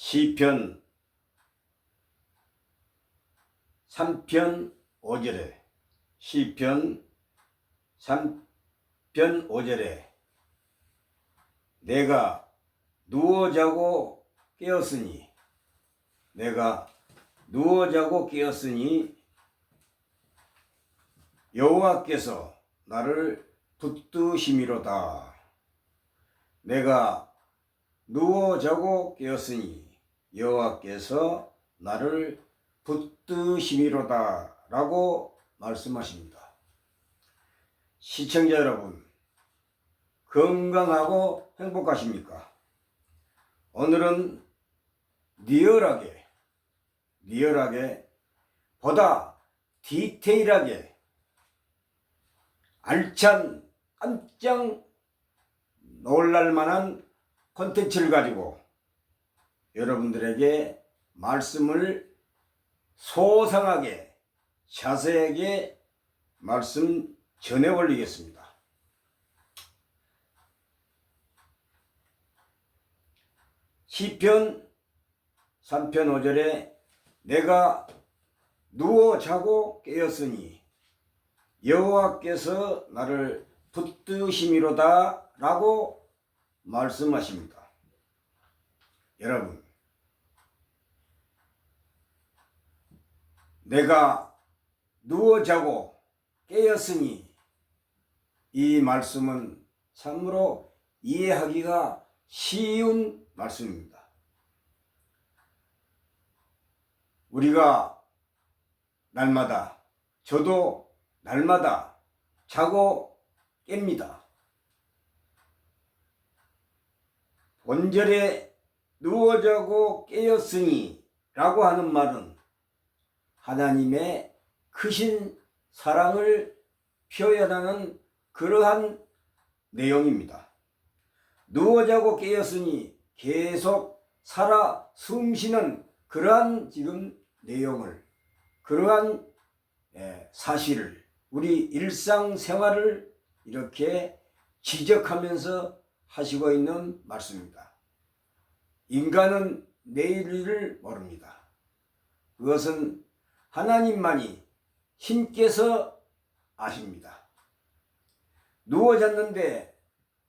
시편 3편 5절에 시편 3편 5절에 내가 누워 자고 깨었으니 여호와께서 나를 붙드심이로다. 내가 누워 자고 깨었으니 여호와께서 나를 붙드심이로다 라고 말씀하십니다. 시청자 여러분, 건강하고 행복하십니까? 오늘은 리얼하게 보다 디테일하게 알찬 깜짝 놀랄만한 콘텐츠를 가지고 여러분들에게 말씀을 소상하게 자세하게 말씀 전해 올리겠습니다. 시편 3편 5절에 내가 누워 자고 깨었으니 여호와께서 나를 붙드심이로다 라고 말씀하십니다. 여러분, 내가 누워 자고 깨었으니 이 말씀은 참으로 이해하기가 쉬운 말씀입니다. 우리가 날마다, 저도 날마다 자고 깹니다. 본절에 누워 자고 깨었으니 라고 하는 말은 하나님의 크신 사랑을 표현하는 그러한 내용입니다. 누워 자고 깨었으니 계속 살아 숨쉬는 그러한 지금 내용을, 그러한 사실을, 우리 일상생활을 이렇게 지적하면서 하시고 있는 말씀입니다. 인간은 내일을 모릅니다. 그것은 하나님만이 신께서 아십니다. 누워 잤는데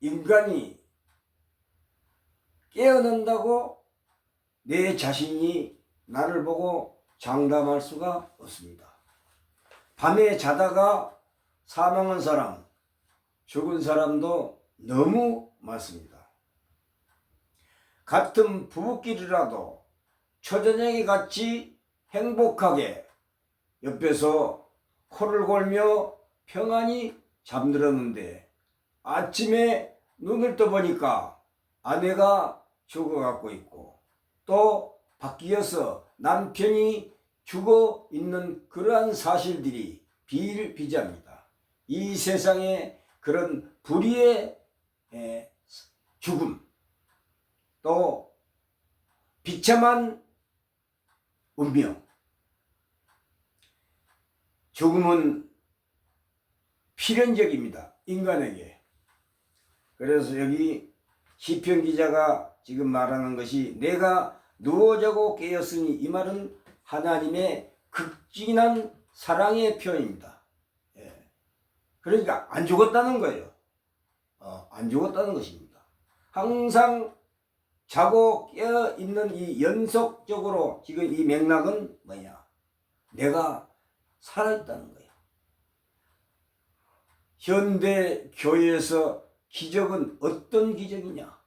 인간이 깨어난다고 내 자신이 나를 보고 장담할 수가 없습니다. 밤에 자다가 사망한 사람, 죽은 사람도 너무 많습니다. 같은 부부끼리라도 초저녁에 같이 행복하게 옆에서 코를 골며 평안히 잠들었는데 아침에 눈을 떠보니까 아내가 죽어갖고 있고 또 바뀌어서 남편이 죽어 있는 그러한 사실들이 비일비재합니다. 이 세상에 그런 불의의 죽음, 또 비참한 운명, 죽음은 필연적입니다. 인간에게. 그래서 여기 시편 기자가 지금 말하는 것이 내가 누워 자고 깨었으니 이 말은 하나님의 극진한 사랑의 표현입니다. 그러니까 안 죽었다는 거예요. 안 죽었다는 것입니다. 항상 자고 깨어 있는 이 연속적으로 지금 이 맥락은 뭐냐? 내가 살아있다는 거예요. 현대 교회에서 기적은 어떤 기적이냐?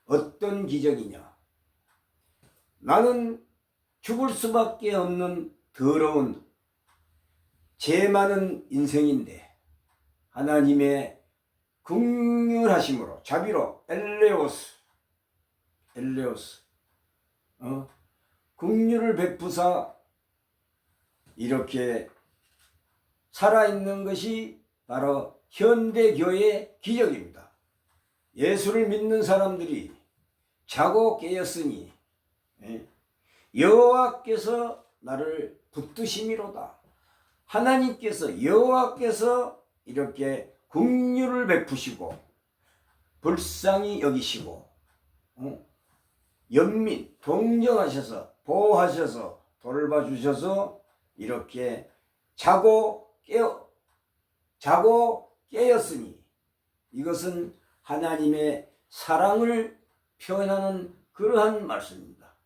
어떤 기적이냐? 나는 죽을 수밖에 없는 더러운 죄 많은 인생인데 하나님의 긍휼하심으로 자비로 엘레오스 긍휼을 베푸사 이렇게 살아있는 것이 바로 현대교회의 기적입니다. 예수를 믿는 사람들이 자고 깨었으니 여호와께서 나를 붙드심이로다. 하나님께서 여호와께서 이렇게 긍휼을 베푸시고 불쌍히 여기시고 연민 동정하셔서 보호하셔서 돌봐주셔서 이렇게 자고 깨었으니 이것은 하나님의 사랑을 표현하는 그러한 말씀입니다.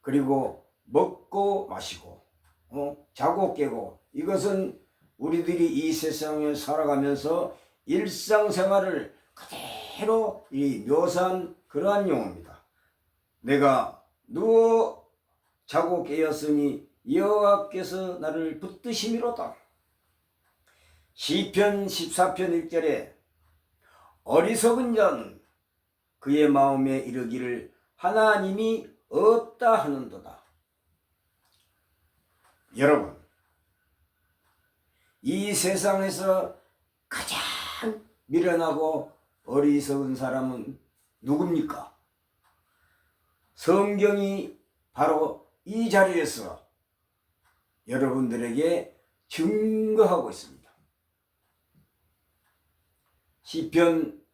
그리고 먹고 마시고 자고 깨고 이것은 우리들이 이 세상에 살아가면서 일상생활을 그대로 묘사한 그러한 용어입니다. 내가 누워 자고 깨었으니 여호와께서 나를 붙드심이로다. 시편 14편 1절에 어리석은 자는 그의 마음에 이르기를 하나님이 없다 하는도다. 여러분, 이 세상에서 가장 미련하고 어리석은 사람은 누굽니까? 성경이 바로 이 자리에서 여러분들에게 증거하고 있습니다. 시편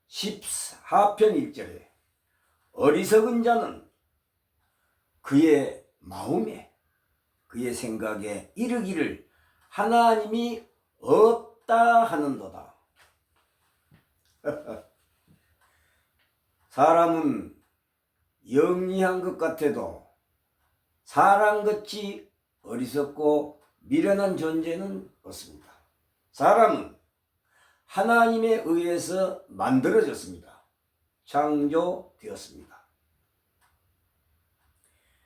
14편 1절에 어리석은 자는 그의 마음에 그의 생각에 이르기를 하나님이 없다 하는도다. 사람은 영리한 것 같아도 사람같이 어리석고 미련한 존재는 없습니다. 사람은 하나님에 의해서 만들어졌습니다. 창조되었습니다.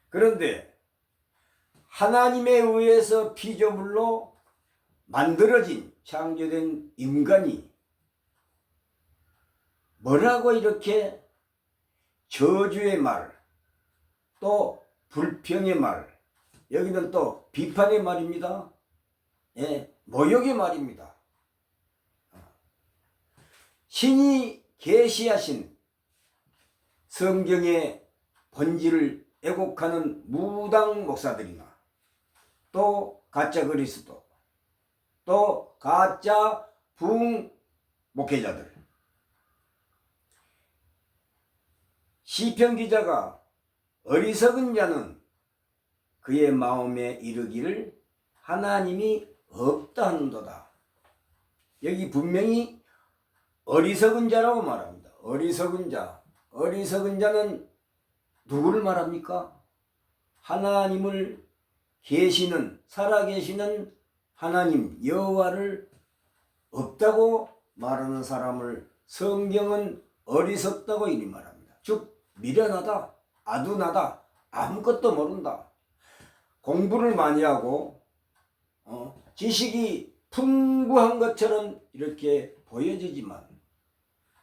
그런데 하나님에 의해서 피조물로 만들어진 창조된 인간이 뭐라고 이렇게 저주의 말, 또 불평의 말, 여기는 또 비판의 말입니다. 모욕의 말입니다. 신이 계시하신 성경의 본질을 애곡하는 무당 목사들이나 또 가짜 그리스도 또 가짜 부흥 목회자들, 시편 기자가 어리석은 자는 그의 마음에 이르기를 하나님이 없다 하는도다. 여기 분명히 어리석은 자라고 말합니다. 어리석은 자. 어리석은 자는 누구를 말합니까? 하나님을 계시는, 살아계시는 하나님 여호와를 없다고 말하는 사람을 성경은 어리석다고 이리 말합니다. 즉 미련하다, 아둔하다, 아무것도 모른다. 공부를 많이 하고 지식이 풍부한 것처럼 이렇게 보여지지만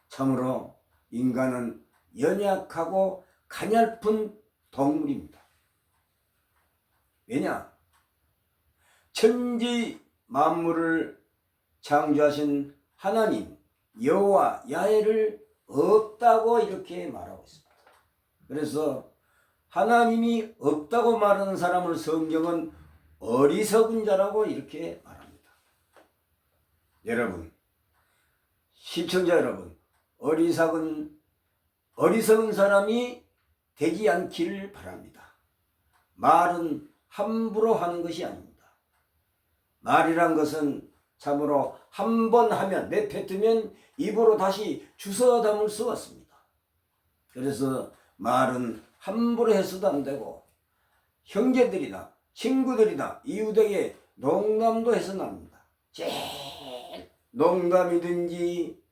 참으로 인간은 연약하고 가냘픈 동물입니다. 왜냐? 천지 만물을 창조하신 하나님 여호와 야훼를 없다고 이렇게 말하고 있습니다. 그래서 하나님이 없다고 말하는 사람을 성경은 어리석은 자라고 이렇게 말합니다. 여러분, 시청자 여러분, 어리석은 사람이 되지 않기를 바랍니다. 말은 함부로 하는 것이 아닙니다. 말이란 것은 참으로 한 번 하면 내뱉으면 입으로 다시 주워 담을 수 없습니다. 그래서 말은 함부로 해서도 안 되고 형제들이나 친구들이나 이웃에게 농담도 해서는 안 됩니다. 제일 농담이든지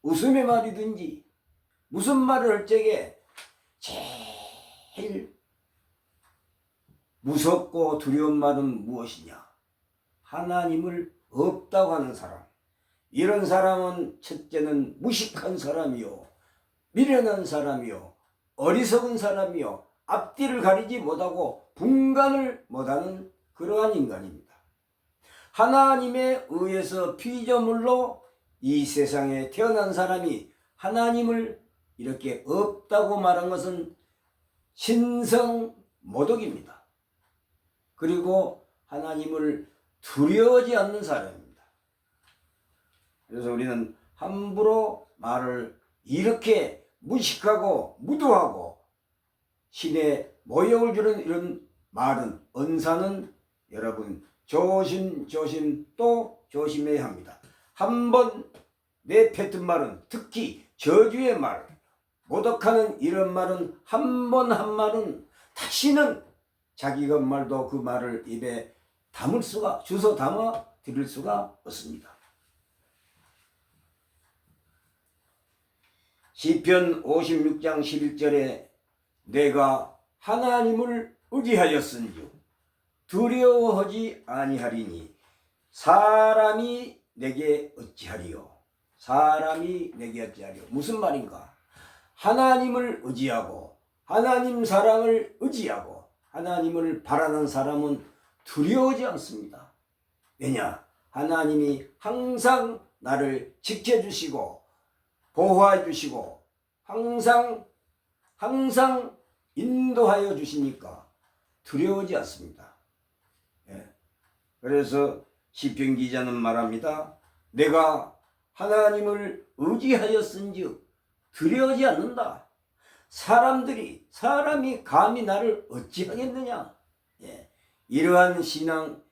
웃음의 말이든지 무슨 말을 할 적에 제일 무섭고 두려운 말은 무엇이냐? 하나님을 없다고 하는 사람. 이런 사람은 첫째는 무식한 사람이요, 미련한 사람이요, 어리석은 사람이요, 앞뒤를 가리지 못하고 분간을 못하는 그러한 인간입니다. 하나님에 의해서 피조물로 이 세상에 태어난 사람이 하나님을 이렇게 없다고 말한 것은 신성모독입니다. 그리고 하나님을 두려워하지 않는 사람입니다. 그래서 우리는 함부로 말을 이렇게 무식하고 무도하고 신의 모욕을 주는 이런 말은, 언사는 여러분 조심 또 조심해야 합니다. 한번 내뱉은 말은, 특히 저주의 말, 모독하는 이런 말은 한 번 한 말은 다시는 자기가 말도 그 말을 입에 담을 수가, 주워 담아 드릴 수가 없습니다. 시편 56장 11절에 내가 하나님을 의지하였은즉 두려워하지 아니하리니 사람이 내게 어찌하리요. 사람이 내게 어찌하리요. 무슨 말인가? 하나님을 의지하고 하나님 사랑을 의지하고 하나님을 바라는 사람은 두려워하지 않습니다. 왜냐? 하나님이 항상 나를 지켜주시고 보호해 주시고 항상 인도하여 주시니까 두려워하지 않습니다. 예. 그래서 시편 기자는 말합니다. 내가 하나님을 의지하였은즉 두려워하지 않는다. 사람이 감히 나를 어찌하겠느냐. 예. 이러한 신앙,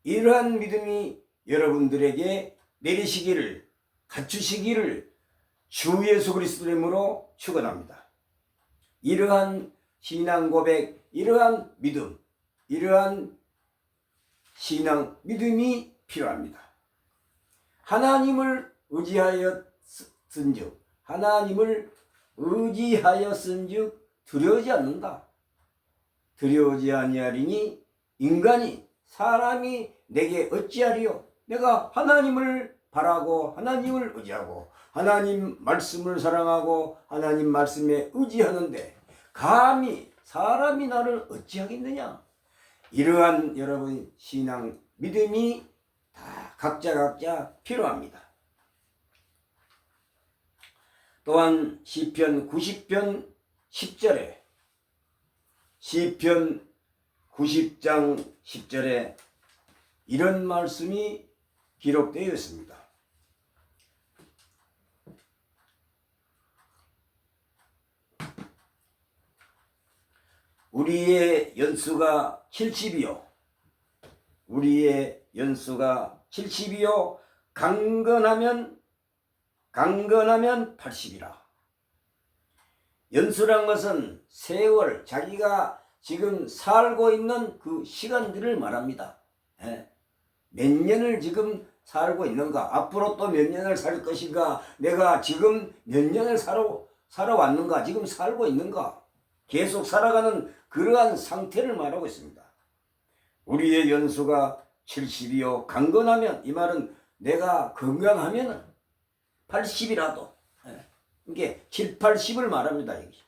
이러한 믿음이 여러분들에게 내리시기를, 갖추시기를 주 예수 그리스도 이름으로 축원합니다. 이러한 신앙 고백, 이러한 믿음, 이러한 신앙 믿음이 필요합니다. 하나님을 의지하였은즉, 하나님을 의지하였은즉 두려워하지 않는다. 두려워하지 아니하리니 인간이, 사람이 내게 어찌하리요. 내가 하나님을 바라고 하나님을 의지하고 하나님 말씀을 사랑하고 하나님 말씀에 의지하는데 감히 사람이 나를 어찌하겠느냐. 이러한 여러분 신앙 믿음이 다 각자 필요합니다. 또한 시편 90편 10절에, 시편 90장 10절에 이런 말씀이 기록되어 있습니다. 우리의 연수가 70이요. 우리의 연수가 70이요. 강건하면 80이라. 연수란 것은 세월, 자기가 지금 살고 있는 그 시간들을 말합니다. 예. 몇 년을 지금 살고 있는가, 앞으로 또 몇 년을 살 것인가, 내가 지금 몇 년을 살아왔는가, 지금 살고 있는가, 계속 살아가는 그러한 상태를 말하고 있습니다. 우리의 연수가 70이요 강건하면, 이 말은 내가 건강하면 80이라도, 이게 7, 80을 말합니다. 여기.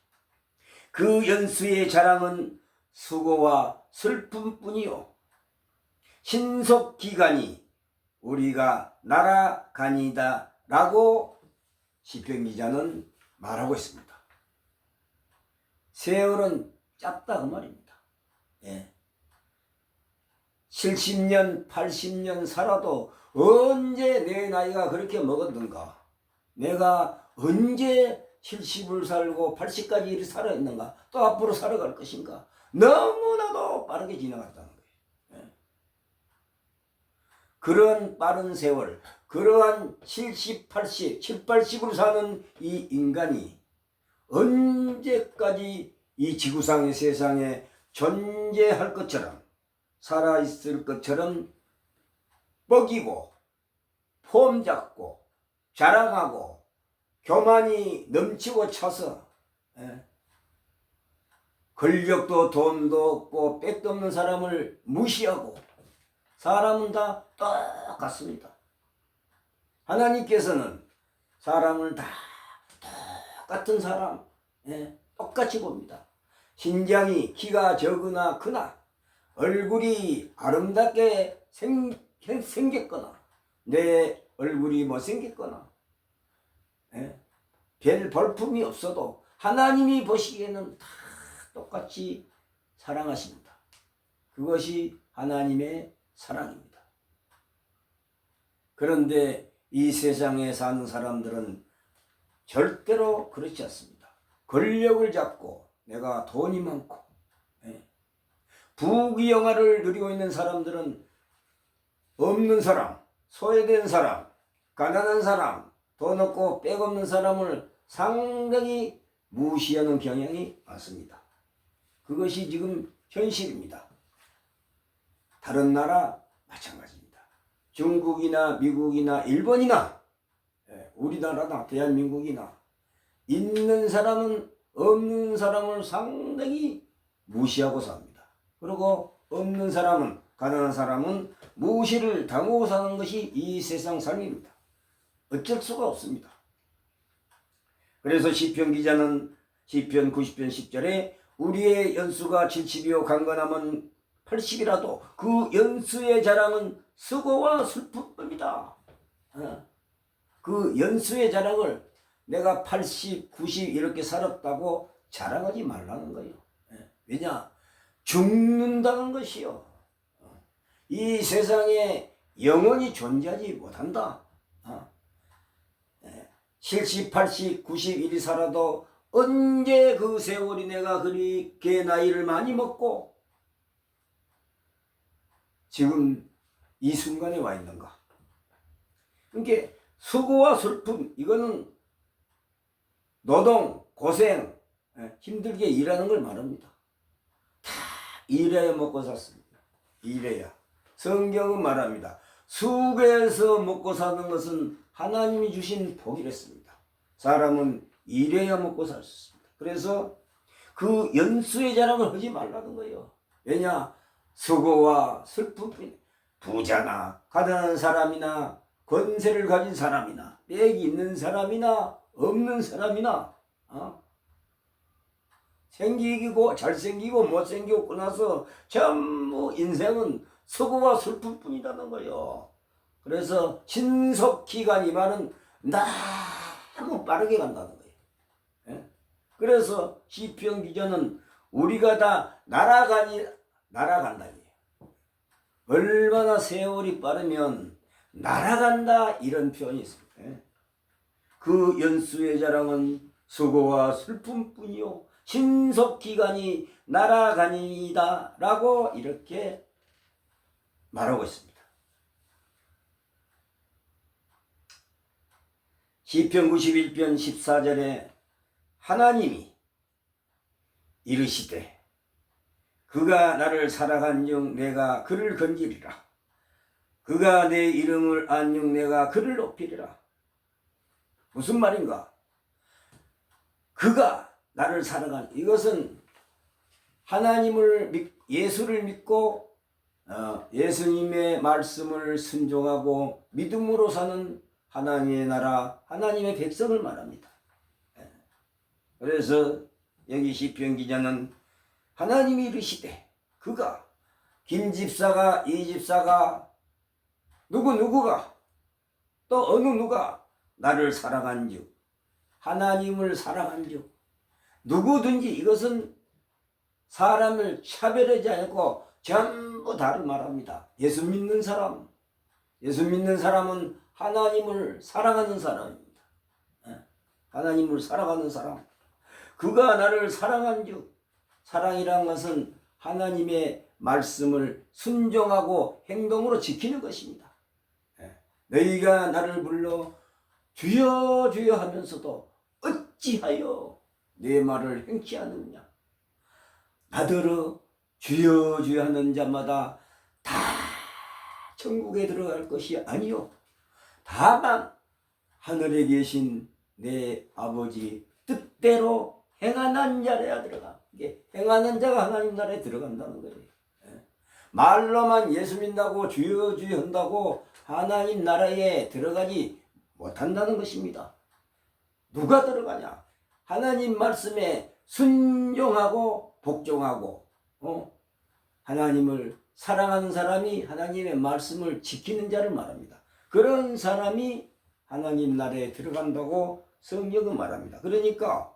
그 연수의 자랑은 수고와 슬픔뿐이요 신속 기간이 우리가 날아가니다 라고 시편 기자는 말하고 있습니다. 세월은 짧다 그 말입니다. 예. 70년 80년 살아도 언제 내 나이가 그렇게 먹었는가, 내가 언제 70을 살고 80까지 이렇게 살아있는가, 또 앞으로 살아갈 것인가, 너무나도 빠르게 지나갔다는 거예요. 예. 그런 빠른 세월, 그러한 70, 80, 7, 80으로 사는 이 인간이 언제까지 이 지구상의 세상에 존재할 것처럼, 살아있을 것처럼 뻐기고 폼 잡고 자랑하고 교만이 넘치고 차서, 권력도 돈도 없고 빽도 없는 사람을 무시하고, 사람은 다 똑같습니다. 하나님께서는 사람을 다 똑같은 사람, 똑같이 봅니다. 신장이 키가 적으나 크나, 얼굴이 아름답게 생겼거나 내 얼굴이 못생겼거나 별 볼품이 없어도 하나님이 보시기에는 다 똑같이 사랑하십니다. 그것이 하나님의 사랑입니다. 그런데 이 세상에 사는 사람들은 절대로 그렇지 않습니다. 권력을 잡고 내가 돈이 많고 부귀영화를 누리고 있는 사람들은 없는 사람, 소외된 사람, 가난한 사람, 돈 없고 빽 없는 사람을 상당히 무시하는 경향이 많습니다. 그것이 지금 현실입니다. 다른 나라 마찬가지입니다. 중국이나 미국이나 일본이나 우리나라나 대한민국이나 있는 사람은 없는 사람을 상당히 무시하고 삽니다. 그리고 없는 사람은, 가난한 사람은 무시를 당하고 사는 것이 이 세상 삶입니다. 어쩔 수가 없습니다. 그래서 시편 기자는 시편 90편 10절에 우리의 연수가 70이요 강건함은 80이라도 그 연수의 자랑은 수고와 슬픔입니다. 그 연수의 자랑을 내가 80, 90 이렇게 살았다고 자랑하지 말라는 거예요. 왜냐? 죽는다는 것이요. 이 세상에 영원히 존재하지 못한다. 70, 80, 91이 살아도 언제 그 세월이 내가 그렇게 나이를 많이 먹고 지금 이 순간에 와 있는가? 그러니까 수고와 슬픔, 이거는 노동, 고생, 힘들게 일하는 걸 말합니다. 다 일해야 먹고 샀습니다. 일해야. 성경은 말합니다. 수고해서 먹고 사는 것은 하나님이 주신 복이랬습니다. 사람은 일해야 먹고 살 수 있습니다. 그래서 그 연수의 자랑을 하지 말라는 거예요. 왜냐? 수고와 슬픔, 부자나 가난한 사람이나 권세를 가진 사람이나 빽이 있는 사람이나 없는 사람이나 생기고 잘생기고 못생기고 끝나서 전부 인생은 수고와 슬픔뿐이라는 거예요. 그래서 신속기간이 많은 너무 빠르게 간다는 거예요. 그래서 시편 기자는 우리가 다 날아간다니. 얼마나 세월이 빠르면 날아간다 이런 표현이 있습니다. 그 연수의 자랑은 수고와 슬픔뿐이요 신속기간이 날아가니이다 라고 이렇게 말하고 있습니다. 시편 91편 14절에 하나님이 이르시되 그가 나를 사랑한즉 내가 그를 건지리라. 그가 내 이름을 안즉 내가 그를 높이리라. 무슨 말인가? 그가 나를 사랑한, 이것은 하나님을 예수를 믿고 예수님의 말씀을 순종하고 믿음으로 사는 하나님의 나라, 하나님의 백성을 말합니다. 그래서 여기 시편 기자는 하나님이 이르시되 그가 김 집사가 이 집사가 누구가 또 어느 누가 나를 사랑한즉 하나님을 사랑한즉 누구든지 이것은 사람을 차별하지 않고 전부 다를 말합니다. 예수 믿는 사람은 하나님을 사랑하는 사람입니다. 하나님을 사랑하는 사람. 그가 나를 사랑한즉 사랑이란 것은 하나님의 말씀을 순종하고 행동으로 지키는 것입니다. 너희가 나를 불러 주여 주여 하면서도 어찌하여 내 말을 행치 않느냐. 나더러 주여 주여 하는 자마다 다 천국에 들어갈 것이 아니요 다만 하늘에 계신 내 아버지 뜻대로 행하는 자라야 들어가. 이게 행하는 자가 하나님 나라에 들어간다는 거예요. 말로만 예수 믿는다고 주여 주여 한다고 하나님 나라에 들어가지 못한다는 것입니다. 누가 들어가냐? 하나님 말씀에 순종하고 복종하고 하나님을 사랑하는 사람이 하나님의 말씀을 지키는 자를 말합니다. 그런 사람이 하나님 나라에 들어간다고 성경은 말합니다. 그러니까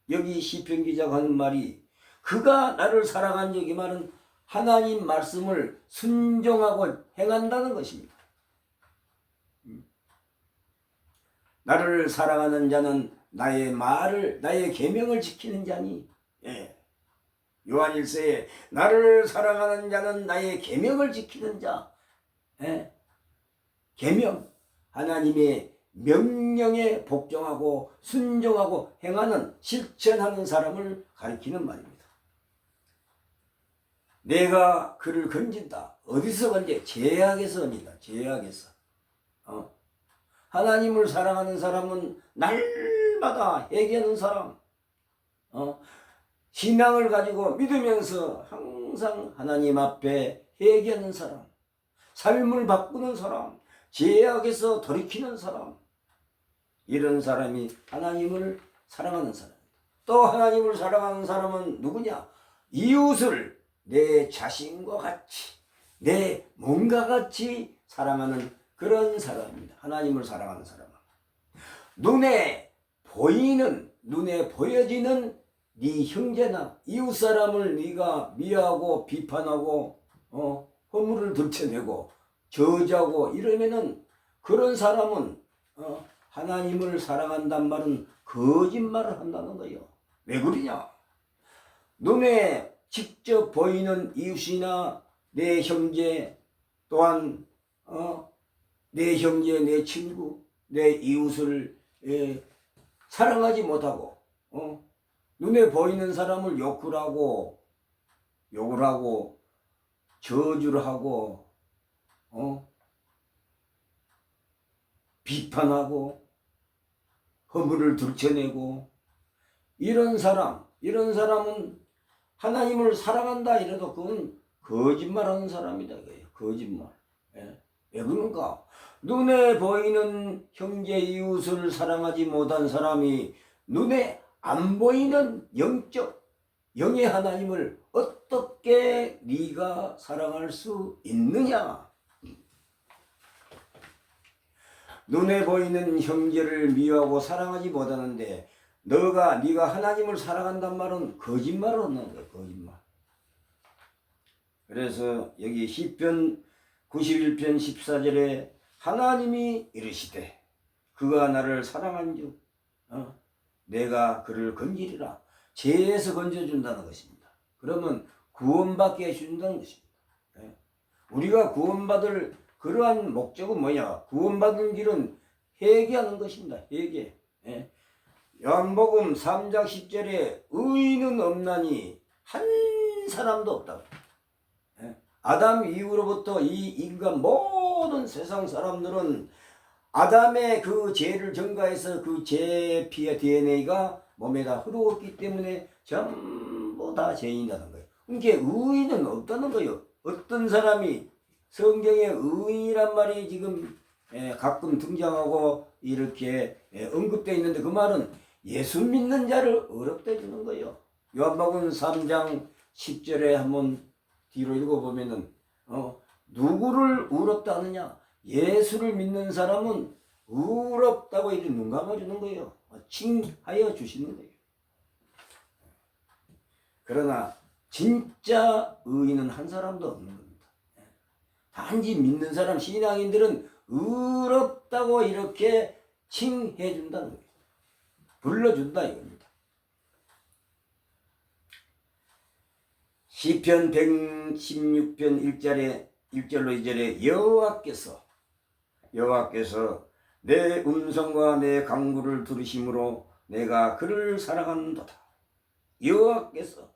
여기 시편 기자가 하는 말이 그가 나를 사랑한 적이 말은 하나님 말씀을 순종하고 행한다는 것입니다. 나를 사랑하는 자는 나의 말을 나의 계명을 지키는 자니. 예. 요한 1서에 나를 사랑하는 자는 나의 계명을 지키는 자. 예. 계명, 하나님의 명령에 복종하고 순종하고 행하는 실천하는 사람을 가리키는 말입니다. 내가 그를 건진다. 어디서 건져? 죄악에서 건진다. 죄악에서. 하나님을 사랑하는 사람은 날마다 회개하는 사람, 신앙을 가지고 믿으면서 항상 하나님 앞에 회개하는 사람, 삶을 바꾸는 사람, 죄악에서 돌이키는 사람, 이런 사람이 하나님을 사랑하는 사람입니다. 또 하나님을 사랑하는 사람은 누구냐? 이웃을 내 자신과 같이, 내 몸과 같이 사랑하는 그런 사람입니다. 하나님을 사랑하는 사람은 눈에 보이는, 눈에 보여지는 네 형제나 이웃 사람을 네가 미워하고 비판하고 허물을 들춰내고 저주하고 이러면은 그런 사람은 하나님을 사랑한단 말은 거짓말을 한다는 거예요. 왜 그러냐? 눈에 직접 보이는 이웃이나 내 형제 또한 내 형제, 내 친구, 내 이웃을 사랑하지 못하고 눈에 보이는 사람을 욕을 하고 저주를 하고 비판하고 허물을 들춰내고 이런 사람은 하나님을 사랑한다 이래도 그건 거짓말하는 사람이다. 거짓말. 왜 그런가? 눈에 보이는 형제 이웃을 사랑하지 못한 사람이 눈에 안 보이는 영의 하나님을 어떻게 네가 사랑할 수 있느냐? 눈에 보이는 형제를 미워하고 사랑하지 못하는데 네가 하나님을 사랑한단 말은 거짓말을 하는 거야. 거짓말. 그래서 여기 시편 91편 14절에 하나님이 이르시되 그가 나를 사랑한즉 내가 그를 건지리라. 죄에서 건져준다는 것입니다. 그러면 구원받게 해준다는 것입니다. 우리가 구원받을 그러한 목적은 뭐냐? 구원받는 길은 회개하는 것입니다. 회개. 요한복음 3장 10절에 의인은 없나니 한 사람도 없다고. 아담 이후로부터 이 인간 모든 세상 사람들은 아담의 그 죄를 전가해서 그 죄 피의 DNA가 몸에다 흐르었기 때문에 전부 다 죄인이라는 거예요. 그러니까 의인은 없다는 거예요. 어떤 사람이 성경에 의인이란 말이 지금 가끔 등장하고 이렇게 언급되어 있는데 그 말은 예수 믿는 자를 어렵게 해주는 거예요. 요한복음 3장 10절에 한번 뒤로 읽어보면은 누구를 의롭다 하느냐? 예수를 믿는 사람은 의롭다고 이렇게 눈 감아주는 거예요. 칭하여 주시는 거예요. 그러나 진짜 의인은 한 사람도 없는 겁니다. 단지 믿는 사람 신앙인들은 의롭다고 이렇게 칭해 준다는 거예요. 불러준다 이겁니다. 시편 116편 1절로 2절에 여호와께서 내 음성과 내 간구를 들으심으로 내가 그를 사랑하는도다. 여호와께서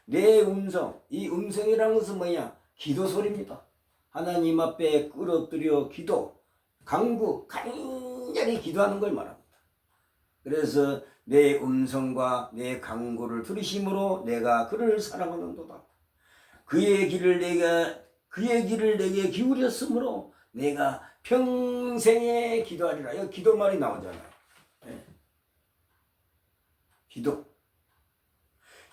내 음성, 이 음성이라는 것은 뭐냐? 기도 소리입니다. 하나님 앞에 끌어들여 간구, 간절히 기도하는 걸 말합니다. 그래서 내 음성과 내 간구를 들으심으로 내가 그를 사랑하는도다. 그의 길을 내게 기울였으므로 내가 평생에 기도하리라. 여기 기도 말이 나오잖아요.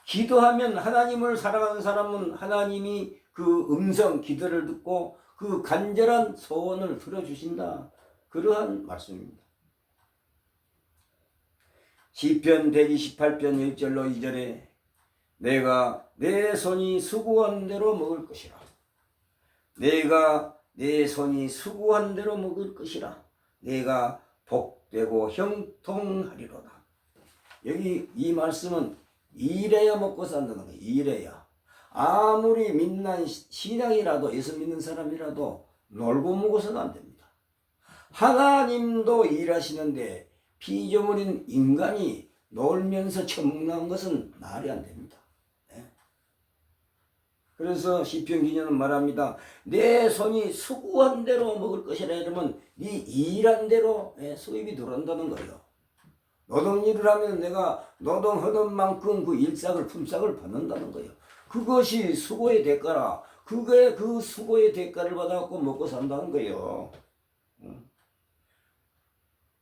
기도하면 하나님을 사랑하는 사람은 하나님이 그 그 음성 기도를 듣고 그 간절한 소원을 들어주신다. 그러한 말씀입니다. 시편 128편 1절로 2절에 내가 내 손이 수고한 대로 먹을 것이라. 내가 내 손이 수고한 대로 먹을 것이라. 내가 복되고 형통하리로다. 여기 이 말씀은 이래야 먹고 산다는 거예요. 이래야. 아무리 민난 신앙이라도, 예수 믿는 사람이라도 놀고 먹어서는 안 됩니다. 하나님도 일하시는데 피조물인 인간이 놀면서 처먹는 것은 말이 안 됩니다. 그래서 시편 기자는 말합니다. 내 손이 수고한 대로 먹을 것이라. 이러면 네 일한 대로 수입이 들어온다는 거예요. 노동일을 하면 내가 노동하는 만큼 그 일삭을 품삯을 받는다는 거예요. 그것이 수고의 대가라. 그게 그 수고의 대가를 받아갖고 먹고 산다는 거예요.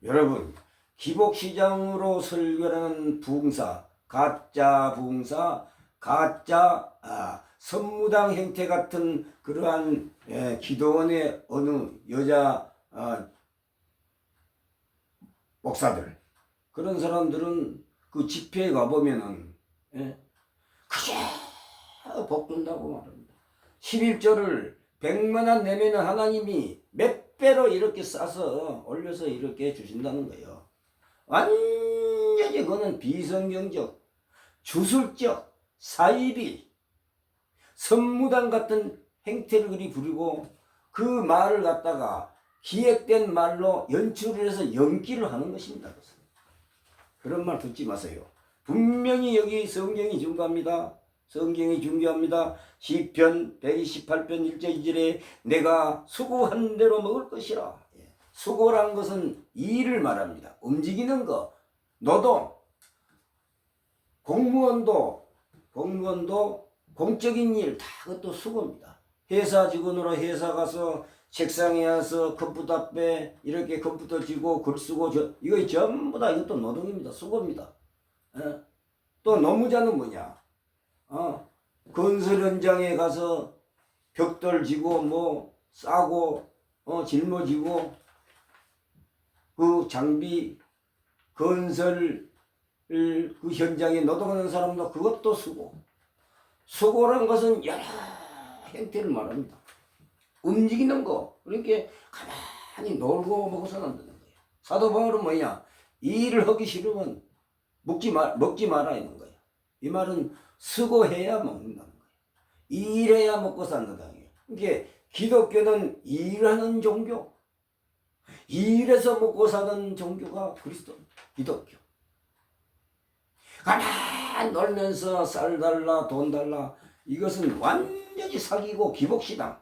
여러분, 기복시장으로 설교하는 부흥사, 가짜 부흥사, 가짜 선무당 형태 같은 그러한 기도원의 어느 여자 목사들, 그런 사람들은 그 집회에 가보면은 그저 복 준다고 말합니다. 11조를 100만원 내면은 하나님이 몇 배로 이렇게 싸서 올려서 이렇게 주신다는 거예요. 완전히 그거는 비성경적, 주술적, 사이비, 선무당 같은 행태를 그리 부리고 그 말을 갖다가 기획된 말로 연출을 해서 연기를 하는 것입니다. 그런 말 듣지 마세요. 분명히 여기 성경이 중요합니다. 성경이 중요합니다. 시편 128편 1절 2절에 내가 수고한 대로 먹을 것이라. 수고란 것은 일을 말합니다. 움직이는 것, 노동, 공무원도 공적인 일 다 그것도 수고입니다. 회사 직원으로 회사 가서 책상에 와서 컴퓨터 앞에 이렇게 컴퓨터 쥐고 글 쓰고 이거 전부 다 이것도 노동입니다. 수고입니다. 또 노무자는 뭐냐? 건설 현장에 가서 벽돌 지고 뭐 싸고 짊어지고 그 장비 건설 그 현장에 노동하는 사람도 그것도 수고. 수고란 것은 여러 형태를 말합니다. 움직이는 거. 그러니까 가만히 놀고 먹어서는 안 되는 거예요. 사도 바울은 뭐냐? 일을 하기 싫으면 먹지 마라 있는 거예요. 이 말은 수고해야 먹는다는 거예요. 일해야 먹고 산다는 거예요. 그러니까 기독교는 일하는 종교. 일해서 먹고 사는 종교가 그리스도, 기독교. 가만 놀면서 쌀 달라 돈 달라 이것은 완전히 사기고 기복시당.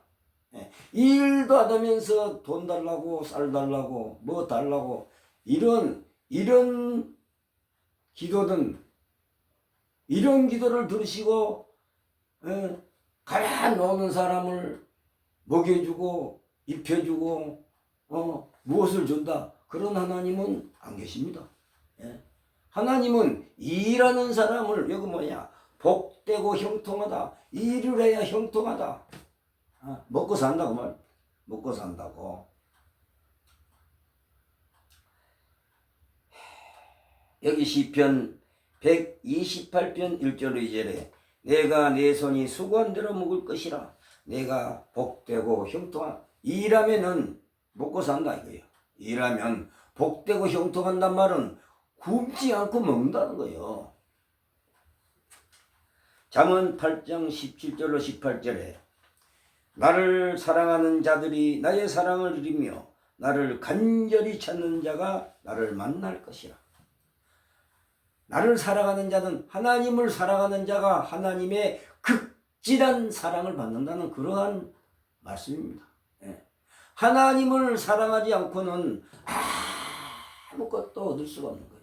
일도 안 하면서 돈 달라고 쌀 달라고 뭐 달라고 이런 기도든 이런 기도를 들으시고 가만 노는 사람을 먹여주고 입혀주고 무엇을 준다 그런 하나님은 안 계십니다. 하나님은 일하는 사람을 여기 뭐냐 복되고 형통하다. 일을 해야 형통하다. 먹고 산다고 말. 먹고 산다고. 여기 시편 128편 1절 2절에 내가 내 손이 수고한 대로 먹을 것이라. 내가 복되고 형통한. 일하면은 먹고 산다 이거예요. 일하면 복되고 형통한단 말은 굶지 않고 먹는다는 거예요. 잠언 8장 17절로 18절에 나를 사랑하는 자들이 나의 사랑을 누리며 나를 간절히 찾는 자가 나를 만날 것이라. 나를 사랑하는 자는 하나님을 사랑하는 자가 하나님의 극진한 사랑을 받는다는 그러한 말씀입니다. 하나님을 사랑하지 않고는 아무것도 얻을 수가 없는 거예요.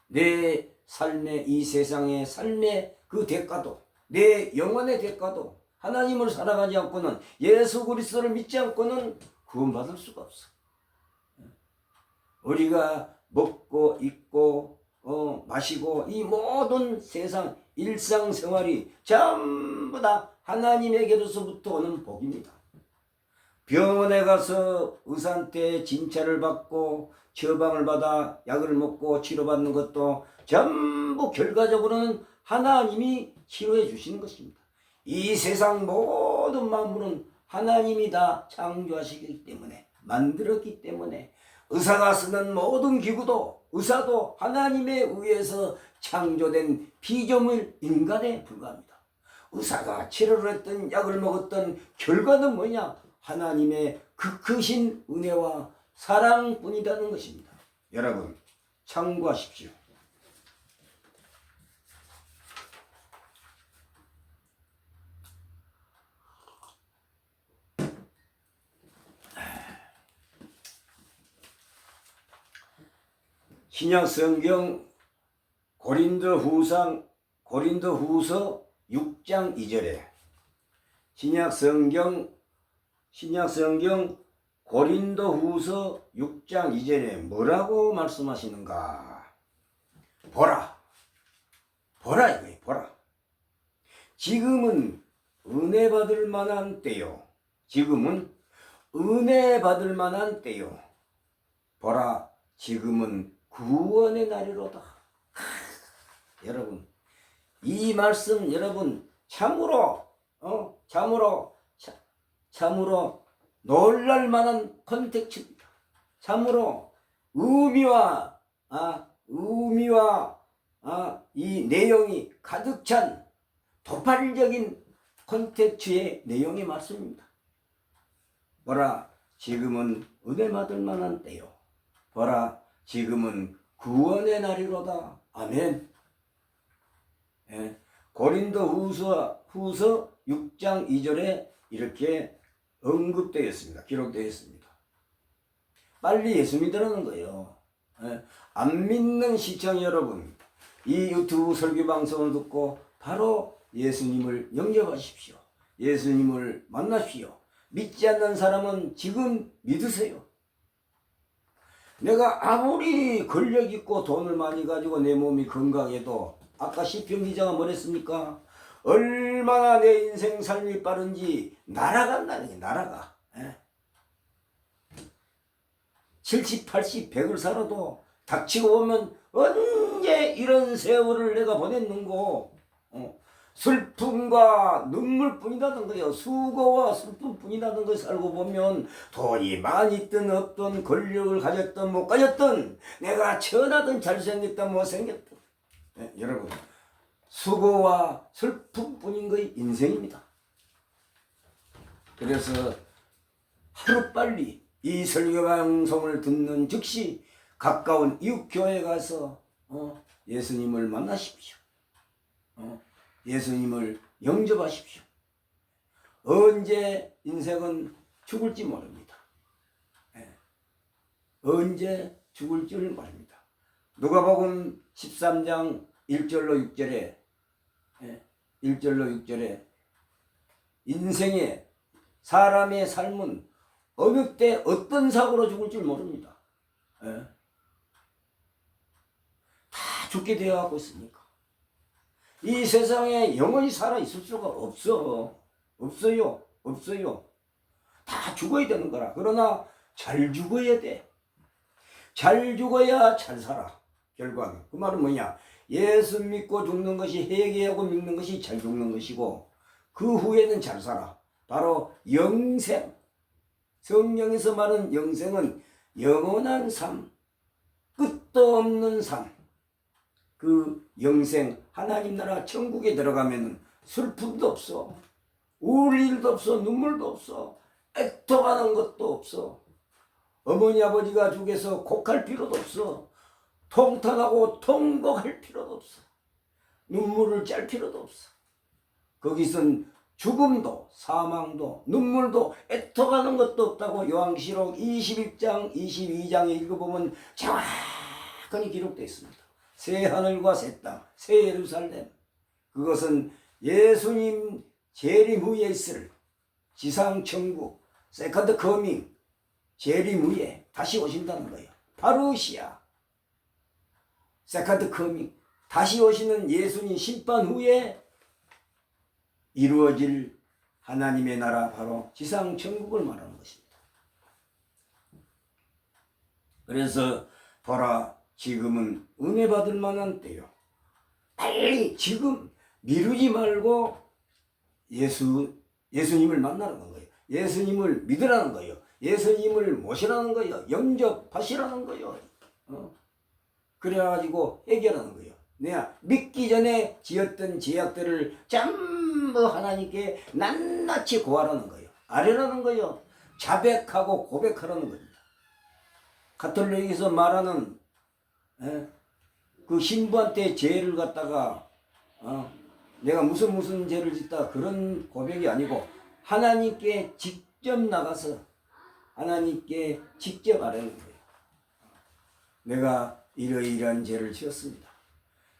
내 삶의 이 세상의 삶의 그 대가도 내 영혼의 대가도 하나님을 사랑하지 않고는 예수 그리스도를 믿지 않고는 구원받을 수가 없어. 우리가 먹고 입고 마시고 이 모든 세상 일상생활이 전부 다 하나님에게로서부터 오는 복입니다. 병원에 가서 의사한테 진찰을 받고 처방을 받아 약을 먹고 치료받는 것도 전부 결과적으로는 하나님이 치료해 주시는 것입니다. 이 세상 모든 만물은 하나님이 다 창조하시기 때문에, 만들었기 때문에 의사가 쓰는 모든 기구도, 의사도 하나님에 의해서 창조된 피조물 인간에 불과합니다. 의사가 치료를 했던 약을 먹었던 결과는 뭐냐? 하나님의 그 크신 은혜와 사랑뿐이라는 것입니다. 여러분 참고하십시오. 신약 성경 고린도후서 6장 2절에 신약 성경 고린도후서 6장 2절에 뭐라고 말씀하시는가? 보라 이거예요. 보라. 지금은 은혜 받을 만한 때요. 지금은 은혜 받을 만한 때요. 보라, 지금은 구원의 날이로다. 여러분, 이 말씀 여러분 참으로 놀랄 만한 컨텍츠입니다. 참으로 의미와 이 내용이 가득 찬 도발적인 컨텍츠의 내용의 말씀입니다. 보라, 지금은 은혜 받을 만한 때요. 보라, 지금은 구원의 날이로다. 아멘. 예. 고린도후서 6장 2절에 이렇게 언급되어 있습니다. 기록되어 있습니다. 빨리 예수 믿으라는 거예요. 예. 안 믿는 시청 여러분, 이 유튜브 설교 방송을 듣고 바로 예수님을 영접하십시오. 예수님을 만나십시오. 믿지 않는 사람은 지금 믿으세요. 내가 아무리 권력 있고 돈을 많이 가지고 내 몸이 건강해도 아까 시편 기자가 뭐랬습니까? 얼마나 내 인생 삶이 빠른지 날아간다는 게 날아가. 70, 80, 100을 살아도 닥치고 보면 언제 이런 세월을 내가 보냈는고 슬픔과 눈물뿐이라는 거예요. 수고와 슬픔뿐이라는 걸 살고 보면 돈이 많이 있든 없든 권력을 가졌든 못 가졌든 내가 천하든 잘생겼든 못생겼든 여러분 수고와 슬픔뿐인 것이 인생입니다. 그래서 하루빨리 이 설교 방송을 듣는 즉시 가까운 이웃교회에 가서 예수님을 만나십시오. 예수님을 영접하십시오. 언제 인생은 죽을지 모릅니다. 언제 죽을지를 모릅니다. 누가복음 13장 1절로 6절에 인생의 사람의 삶은 어느 때 어떤 사고로 죽을지 모릅니다. 다 죽게 되어 갖고 있으니까. 이 세상에 영원히 살아 있을 수가 없어요. 다 죽어야 되는 거라. 그러나 잘 죽어야 돼. 잘 죽어야 잘 살아. 결과는. 그 말은 뭐냐? 예수 믿고 죽는 것이, 회개하고 믿는 것이 잘 죽는 것이고 그 후에는 잘 살아. 바로 영생. 성경에서 말하는 영생은 영원한 삶, 끝도 없는 삶. 그 영생, 하나님 나라 천국에 들어가면 슬픔도 없어, 울 일도 없어, 눈물도 없어, 애통하는 것도 없어. 어머니 아버지가 죽여서 곡할 필요도 없어. 통탄하고 통곡할 필요도 없어. 눈물을 짤 필요도 없어. 거기선 죽음도 사망도 눈물도 애통하는 것도 없다고 요한계시록 21장 22장에 읽어보면 정확하게 기록되어 있습니다. 새 하늘과 새 땅, 새 예루살렘, 그것은 예수님 재림 후에 있을 지상천국, 세컨드 커밍, 재림 후에 다시 오신다는 거예요. 파루시아. 세컨드 커밍, 다시 오시는 예수님 심판 후에 이루어질 하나님의 나라, 바로 지상 천국을 말하는 것입니다. 그래서 보라, 지금은 은혜 받을 만한 때요. 빨리 지금 미루지 말고 예수님을 만나라는 거예요. 예수님을 믿으라는 거예요. 예수님을 모시라는 거예요. 영접하시라는 거예요. 그래가지고 해결하는 거예요. 내가 믿기 전에 지었던 죄악들을 전부 하나님께 낱낱이 고하라는 거예요. 아뢰라는 거예요. 자백하고 고백하라는 겁니다. 가톨릭에서 말하는 그 신부한테 죄를 갖다가 내가 무슨 죄를 짓다, 그런 고백이 아니고 하나님께 직접 나가서 하나님께 직접 아뢰는 거예요. 내가 이러이러한 죄를 지었습니다.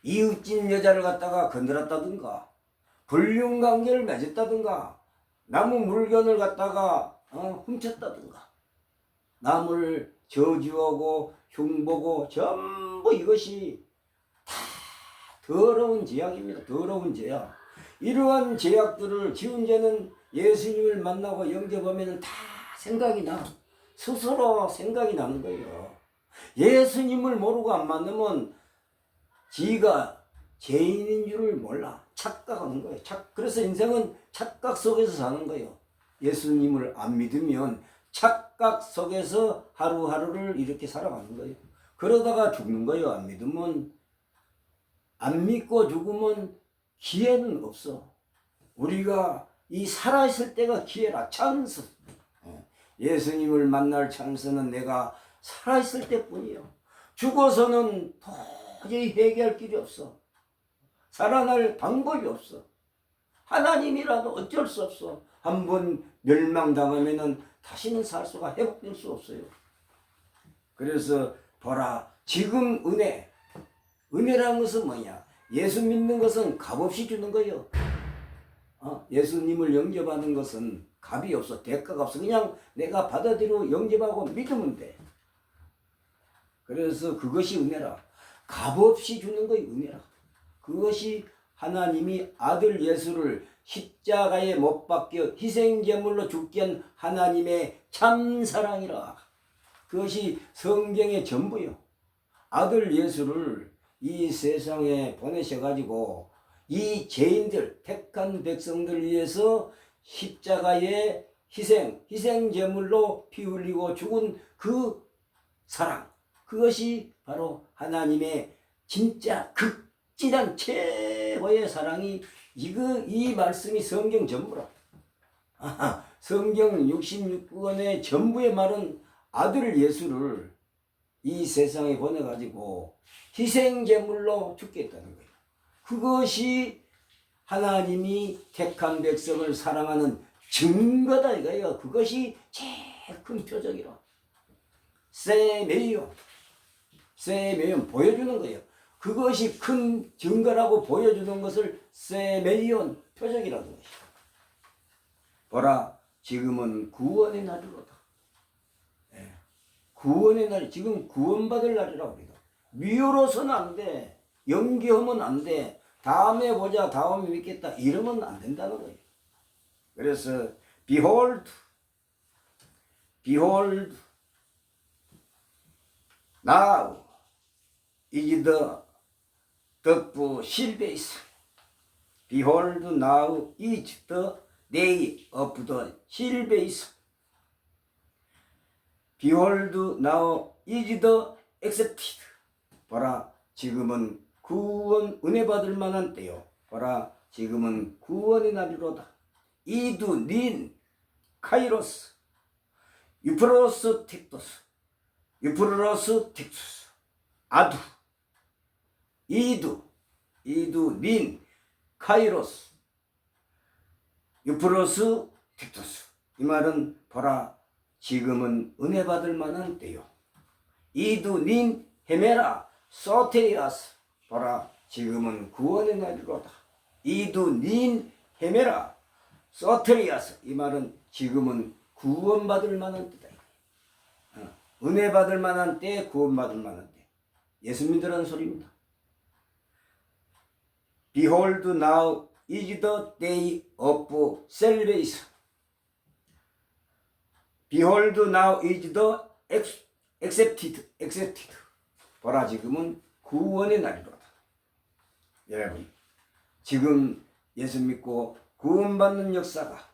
이웃집 여자를 갖다가 건드렸다든가, 불륜관계를 맺었다든가, 나무 물건을 갖다가 훔쳤다든가, 남을 저주하고 흉보고, 전부 이것이 다 더러운 죄악입니다. 더러운 죄악. 이러한 죄악들을 지은 죄는 예수님을 만나고 영접하면 다 생각이 나. 스스로 생각이 나는 거예요. 예수님을 모르고 안 만나면 지가 죄인인 줄을 몰라. 착각하는 거예요. 그래서 인생은 착각 속에서 사는 거예요. 예수님을 안 믿으면 착각 속에서 하루하루를 이렇게 살아가는 거예요. 그러다가 죽는 거예요. 안 믿으면. 안 믿고 죽으면 기회는 없어. 우리가 이 살아있을 때가 기회라. 찬스. 예수님을 만날 찬스는 내가 살아있을 때뿐이요. 죽어서는 도저히 회개할 길이 없어. 살아날 방법이 없어. 하나님이라도 어쩔 수 없어. 한번 멸망당하면은 다시는 살 수가, 회복될 수 없어요. 그래서 보라, 지금 은혜라는 것은 뭐냐? 예수 믿는 것은 값없이 주는 거예요. 예수님을 영접하는 것은 값이 없어. 대가가 없어. 그냥 내가 받아들이고 영접하고 믿으면 돼. 그래서 그것이 은혜라. 값없이 주는 것이 은혜라. 그것이 하나님이 아들 예수를 십자가에 못 박혀 희생제물로 죽게 한 하나님의 참사랑이라. 그것이 성경의 전부요. 아들 예수를 이 세상에 보내셔가지고 이 죄인들, 택한 백성들 위해서 십자가에 희생제물로 피 흘리고 죽은 그 사랑, 그것이 바로 하나님의 진짜 극진한 최고의 사랑이, 이 말씀이 성경 전부라. 성경 66권의 전부의 말은 아들 예수를 이 세상에 보내가지고 희생제물로 죽게 했다는 거예요. 그것이 하나님이 택한 백성을 사랑하는 증거다 이거예요. 그것이 제일 큰 표적이라. 세메이온 보여주는 거예요. 그것이 큰 증거라고 보여주는 것을 세메이온 표적이라는 것이요. 보라, 지금은 구원의 날이로다. 구원의 날, 지금 구원받을 날이라 우리가. 미워로서는 안 돼. 연기하면 안 돼. 다음에 보자, 다음에 믿겠다, 이러면 안 된다는 거예요. 그래서 behold now is the salvation. Behold now is the day of the salvation. Behold now is the accepted. 보라, 지금은 구원, 은혜 받을 만한 때요. 보라, 지금은 구원의 날이로다. 이두 닌 카이로스 유프로스 틱토스 아두 이두 닌 카이로스 유프로스 틱토스. 이 말은 보라, 지금은 은혜 받을 만한 때요. 이두 닌 헤메라 소테리아스. 보라, 지금은 구원의 날이로다. 이두 닌 헤메라 소테리아스. 이 말은 지금은 구원받을 만한 때다. 은혜 받을 만한 때, 구원받을 만한 때. 예수 믿으라는 소리입니다. Behold, now is the day of salvation. Behold, now is the accepted. 보라, 지금은 구원의 날이로다. 여러분, 지금 예수 믿고 구원받는 역사가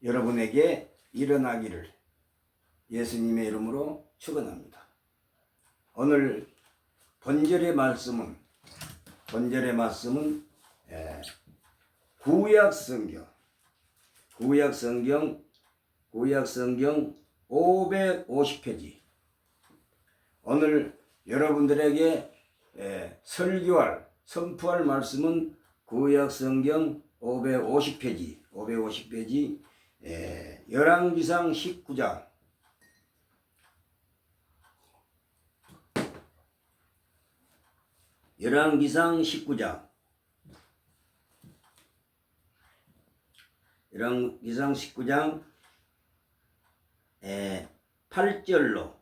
여러분에게 일어나기를 예수님의 이름으로 축원합니다. 오늘 본절의 말씀은 구약성경 550페이지. 오늘 여러분들에게 선포할 말씀은 구약성경 550페이지 열왕기상 19장 열왕기상 19장 8절로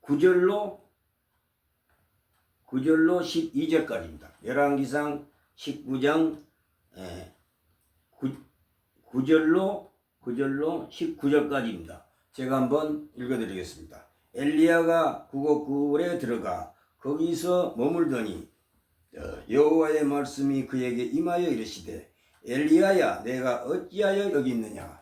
9절로 12절까지입니다. 열왕기상 19장 9절로 19절까지입니다. 제가 한번 읽어드리겠습니다. 엘리야가 구곡굴에 들어가 거기서 머물더니 여호와의 말씀이 그에게 임하여 이르시되 엘리야야, 내가 어찌하여 여기 있느냐?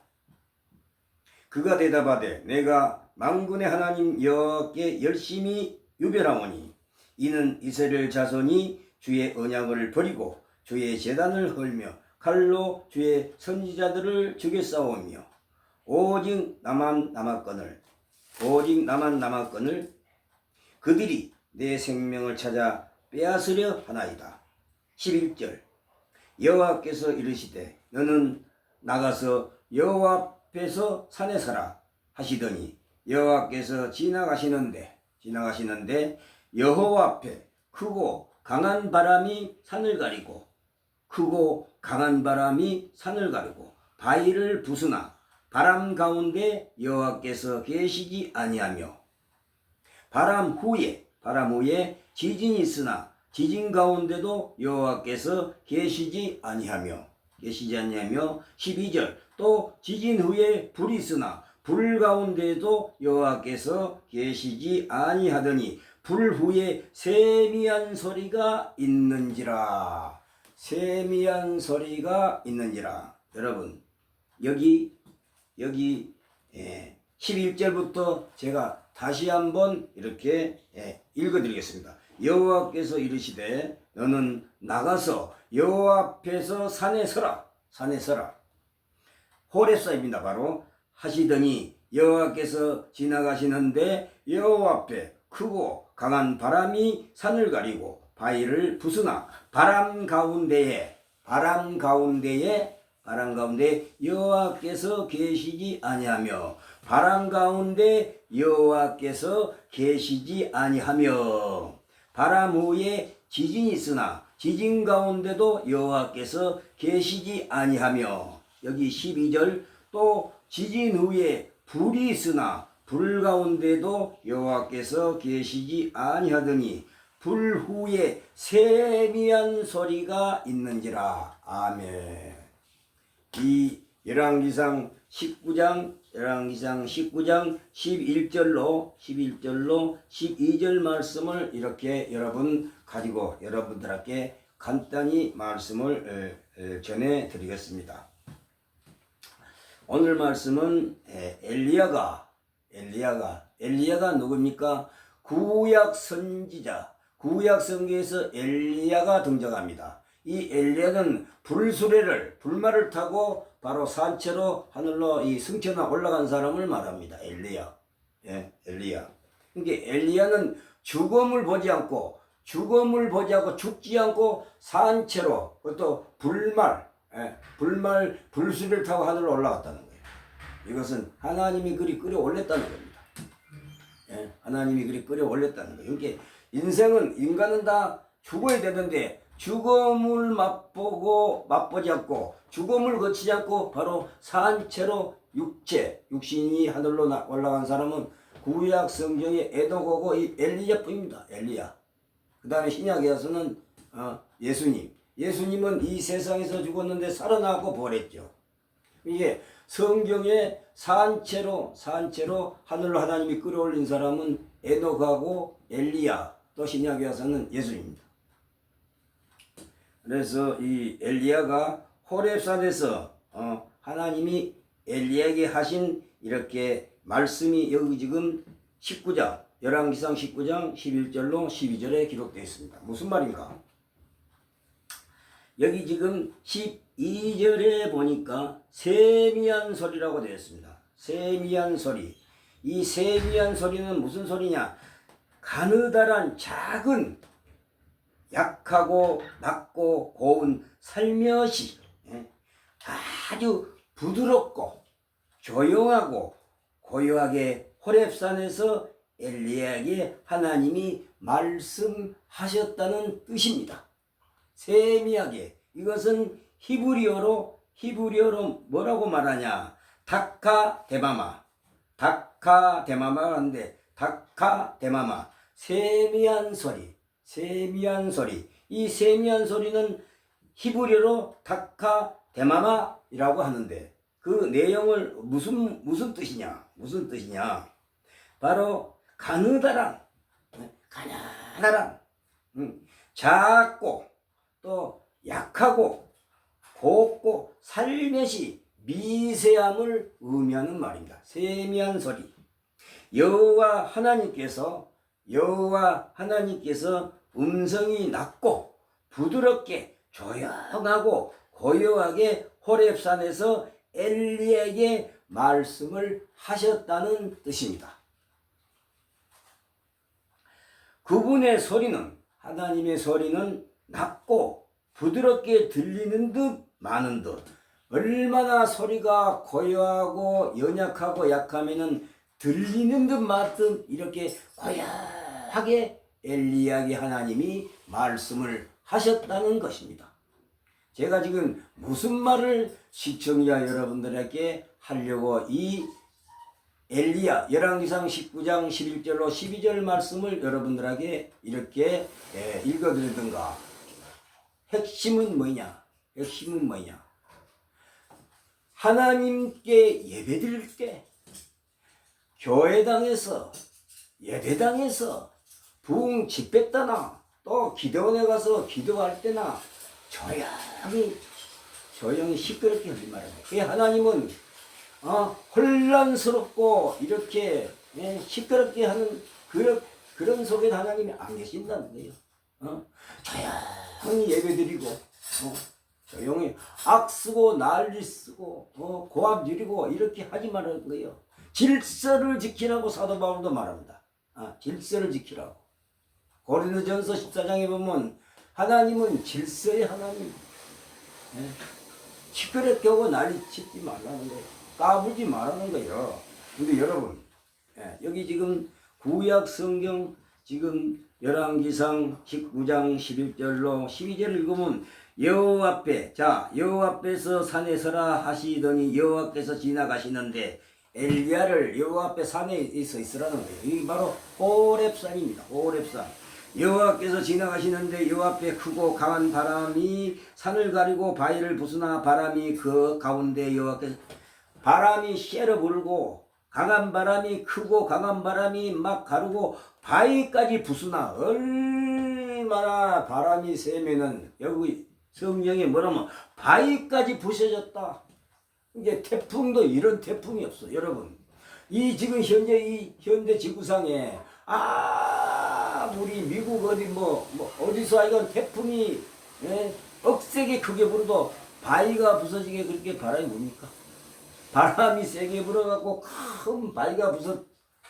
그가 대답하되 내가 만군의 하나님 여호와께 열심히 유별하오니 이는 이스라엘 자손이 주의 언약을 버리고 주의 제단을 헐며 칼로 주의 선지자들을 죽였사오며 오직 나만 남았거늘 그들이 내 생명을 찾아 빼앗으려 하나이다. 11절 여호와께서 이르시되 너는 나가서 여호와 앞에서 산에 서라 하시더니 여호와께서 지나가시는데 여호와 앞에 크고 강한 바람이 산을 가리고 바위를 부수나 바람 가운데 여호와께서 계시지 아니하며 바람 후에 지진이 있으나 지진 가운데도 여호와께서 계시지 아니하며 12절 또 지진 후에 불이 있으나 불 가운데도 여호와께서 계시지 아니하더니 불 후에 세미한 소리가 있는지라. 여러분 여기 11절부터 제가 다시 한번 이렇게 읽어드리겠습니다. 여호와께서 이르시되 너는 나가서 여호와 앞에서 산에 서라. 호렙산입니다. 바로 하시더니 여호와께서 지나가시는데 여호와 앞에 크고 강한 바람이 산을 가리고 바위를 부수나 바람 가운데에 여호와께서 계시지 아니하며 바람 후에 지진이 있으나 지진 가운데도 여호와께서 계시지 아니하며 여기 12절 또 지진 후에 불이 있으나 불 가운데도 여호와께서 계시지 아니하더니 불 후에 세미한 소리가 있는지라. 아멘. 이 열왕기상 19장 11절로 12절 말씀을 이렇게 여러분 가지고 여러분들에게 간단히 말씀을 전해 드리겠습니다. 오늘 말씀은 엘리야가 누굽니까? 구약 선지에서 엘리야가 등장합니다. 이 엘리야는 불말을 타고 바로 산채로 하늘로 이 승천하 올라간 사람을 말합니다. 엘리야. 그러니까 엘리야는 죽음을 보지 않고 죽지 않고 산채로 그것도 불수레를 타고 하늘로 올라갔다는 거예요. 이것은 하나님이 그리 끌어올렸다는 겁니다. 하나님이 그리 끌어올렸다는 거예요. 그러니까 인간은 다 죽어야 되는데 죽음을 맛보지 않고 죽음을 거치지 않고 바로 산채로 육신이 하늘로 올라간 사람은 구약 성경의 에도고고 이 엘리야뿐입니다. 엘리야. 그 다음에 신약에서는 예수님. 예수님은 이 세상에서 죽었는데 살아나고 부활했죠. 이게 성경에 산채로 하늘로 하나님이 끌어올린 사람은 에녹하고 엘리야, 또 신약에 와서는 예수입니다. 그래서 이 엘리야가 호렙산에서 하나님이 엘리야에게 하신 이렇게 말씀이 여기 지금 19장 열왕기상 19장 11절로 12절에 기록되어 있습니다. 무슨 말인가? 여기 지금 12절에 보니까 세미한 소리라고 되어 있습니다. 세미한 소리. 이 세미한 소리는 무슨 소리냐? 가느다란 작은 약하고 낮고 고운 살며시 아주 부드럽고 조용하고 고요하게 호렙산에서 엘리야에게 하나님이 말씀하셨다는 뜻입니다. 세미하게. 이것은 히브리어로 뭐라고 말하냐? 다카데마마. 다카데마마가 하는데 다카데마마. 세미한 소리. 이 세미한 소리는 히브리어로 다카데마마이라고 하는데 그 내용을 무슨 뜻이냐? 바로 가느다란, 작고 또 약하고 곱고 살며시 미세함을 의미하는 말입니다. 세미한 소리. 여호와 하나님께서 음성이 낮고 부드럽게 조용하고 고요하게 호렙산에서 엘리야에게 말씀을 하셨다는 뜻입니다. 그분의 소리는, 하나님의 소리는 낮고 부드럽게 들리는 듯 마는 듯. 얼마나 소리가 고요하고 연약하고 약하면은 들리는 듯 마듯 이렇게 고요하게 엘리야에게 하나님이 말씀을 하셨다는 것입니다. 제가 지금 무슨 말을 시청자 여러분들에게 하려고 이 엘리야 열왕기상 19장 11절로 12절 말씀을 여러분들에게 이렇게 읽어드리던가. 핵심은 뭐냐? 하나님께 예배드릴 때 교회당에서 예배당에서 부흥 집회 때나 또 기도원에 가서 기도할 때나 조용히 시끄럽게 하지 말아요. 하나님은 혼란스럽고 이렇게 시끄럽게 하는 그런 속에 하나님이 안 계신다는 거예요. 조용히 예배드리고 조용히 악쓰고 난리 쓰고 고함 지르고 이렇게 하지 말라는 거예요. 질서를 지키라고 사도 바울도 말합니다. 질서를 지키라고. 고린도전서 14장에 보면 하나님은 질서의 하나님. 시끄럽게 하고 난리 치지 말라는 거예요. 까불지 말라는 거예요. 근데 여러분, 여기 지금 구약 성경 지금 열왕기상 19장 11절로 12절을 읽으면 여호와 앞에서 산에 서라 하시더니 여호와께서 지나가시는데 엘리야를 여호와 앞에 산에 서 있으라는 거예요. 이게 바로 호렙산입니다. 호렙산. 여호와께서 지나가시는데 여호와 앞에 크고 강한 바람이 산을 가리고 바위를 부수나 바람이 그 가운데 여호와께서 바람이 쉐러 불고 강한 바람이 크고 강한 바람이 막 가르고 바위까지 부수나 얼마나 바람이 세면은 여기 성경에 뭐라면 바위까지 부셔졌다. 이게 태풍도 이런 태풍이 없어. 여러분 이 지금 현대 지구상에 우리 미국 어디 어디서 이건 태풍이 억세게 크게 불어도 바위가 부서지게 그렇게 바람이 뭡니까? 바람이 세게 불어갖고 큰 바위가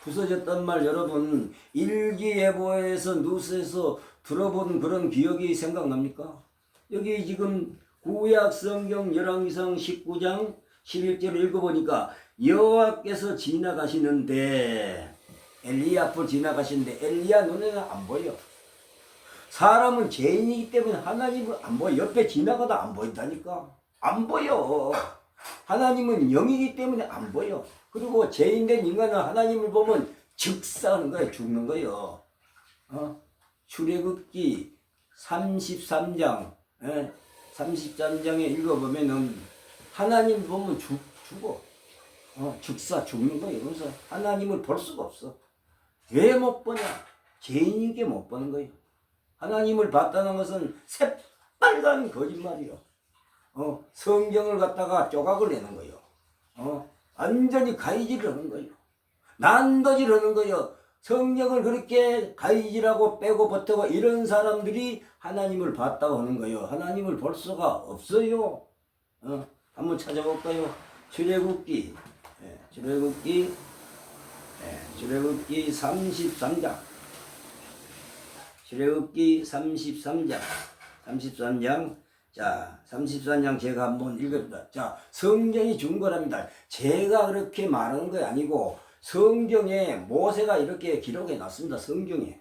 부서졌단 말 여러분 일기예보에서 뉴스에서 들어본 그런 기억이 생각납니까? 여기 지금 구약 성경 열왕기상 19장 11절을 읽어보니까 여호와께서 지나가시는데 엘리야 앞을 지나가시는데 엘리야 눈에는 안 보여. 사람은 죄인이기 때문에 하나님은 안 보여. 옆에 지나가다 안 보인다니까. 안 보여. 하나님은 영이기 때문에 안 보여. 그리고 죄인된 인간은 하나님을 보면 즉사하는 거예요. 죽는 거예요. 출애굽기 33장, 33장에 읽어보면은 하나님 보면 죽어. 죽사 죽는 거예요. 그래서 하나님을 볼 수가 없어. 왜 못 보냐? 죄인이게 못 보는 거예요. 하나님을 봤다는 것은 새빨간 거짓말이요. 성경을 갖다가 조각을 내는 거예요. 완전히 가이질을 하는 거예요. 난도질 하는 거예요. 성경을 그렇게 가이질하고 빼고 버티고 이런 사람들이 하나님을 봤다고 하는 거예요. 하나님을 볼 수가 없어요. 한번 찾아볼까요? 출애굽기, 출애굽기 33장. 출애굽기 33장. 자, 33장 제가 한번 읽어봅니다. 자, 성경이 준 거랍니다. 제가 그렇게 말하는 거 아니고 성경에 모세가 이렇게 기록해 놨습니다. 성경에.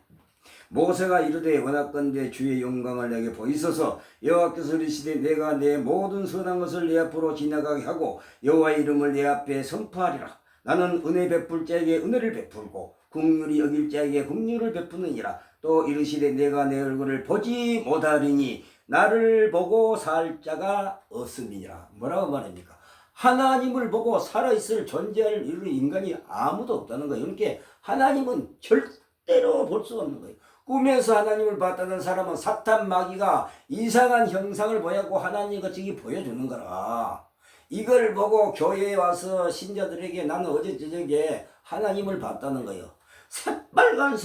모세가 이르되 원하건대 주의 영광을 내게 보이소서. 여호와께서 이르시되 내가 내 모든 선한 것을 내 앞으로 지나가게 하고 여호와의 이름을 내 앞에 선포하리라. 나는 은혜 베풀 자에게 은혜를 베풀고 긍휼히 여길 자에게 긍휼을 베푸느니라. 또 이르시되 내가 내 얼굴을 보지 못하리니 나를 보고 살 자가 없음이니라. 뭐라고 말합니까? 하나님을 보고 살아있을 존재할 인간이 아무도 없다는 거예요. 그러니까 하나님은 절대로 볼 수 없는 거예요. 꿈에서 하나님을 봤다는 사람은 사탄 마귀가 이상한 형상을 보여고 하나님 같이 보여주는 거라. 이걸 보고 교회에 와서 신자들에게 나는 어제 저녁에 하나님을 봤다는 거예요. 새빨간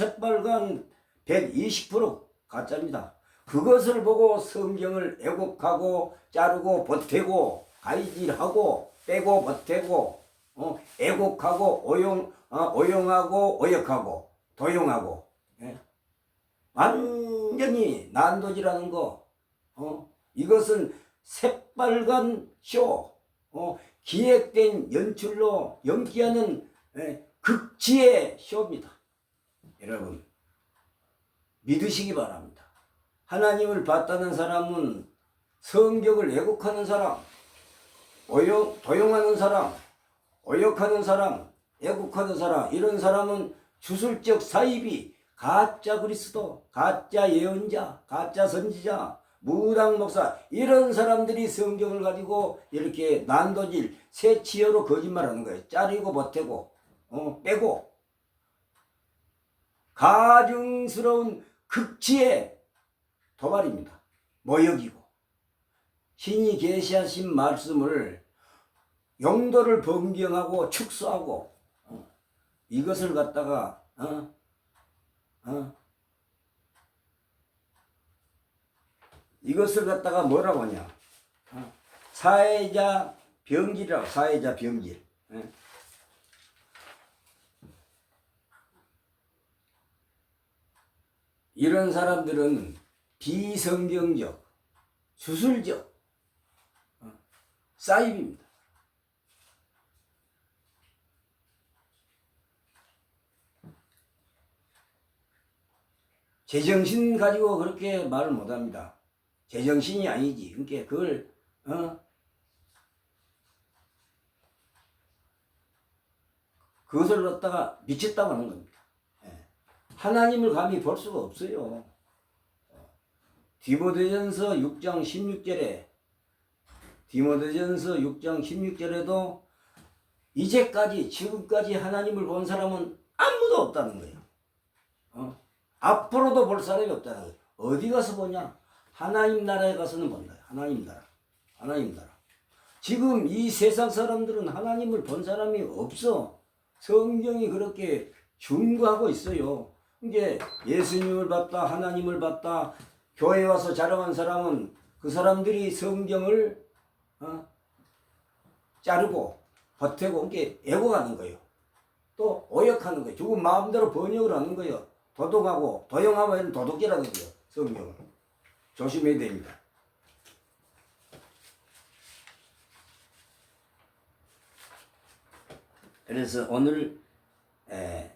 120% 가짜입니다. 그것을 보고 성경을 애곡하고 자르고 보태고 가이질하고 빼고 보태고 애곡하고 오용하고 오역하고 도용하고 완전히 난도질하는 거. 이것은 새빨간 쇼, 기획된 연출로 연기하는 극치의 쇼입니다. 여러분 믿으시기 바랍니다. 하나님을 봤다는 사람은 성경을 왜곡하는 사람, 도용하는 사람, 오역하는 사람, 왜곡하는 사람, 이런 사람은 주술적 사이비, 가짜 그리스도, 가짜 예언자, 가짜 선지자, 무당 목사, 이런 사람들이 성경을 가지고 이렇게 난도질, 새치어로 거짓말하는 거예요. 짜리고 보태고 빼고 가증스러운 극치의 도발입니다. 모욕이고 신이 계시하신 말씀을 용도를 변경하고 축소하고 이것을 갖다가 이것을 갖다가 뭐라고 하냐? 사회자 병질이라고. 사회자 병질. 이런 사람들은 비성경적, 주술적 사입입니다. 제정신 가지고 그렇게 말을 못합니다. 제정신이 아니지. 그러니까 그걸 그것을 갖다가 미쳤다고 하는 겁니다. 하나님을 감히 볼 수가 없어요. 디모데전서 6장 16절에 디모데전서 6장 16절에도 이제까지 지금까지 하나님을 본 사람은 아무도 없다는 거예요. 앞으로도 볼 사람이 없다는 거예요. 어디 가서 보냐? 하나님 나라에 가서는 본다. 하나님 나라. 하나님 나라. 지금 이 세상 사람들은 하나님을 본 사람이 없어. 성경이 그렇게 중구하고 있어요. 이게 예수님을 봤다, 하나님을 봤다, 교회 와서 자랑한 사람은 그 사람들이 성경을 자르고 보태고 이렇게 애고가는 거예요. 또 오역하는 거예요. 죽은 마음대로 번역을 하는 거예요. 도둑하고 도용하고 이런 도둑이라는 거예요. 성경은 조심해야 됩니다. 그래서 오늘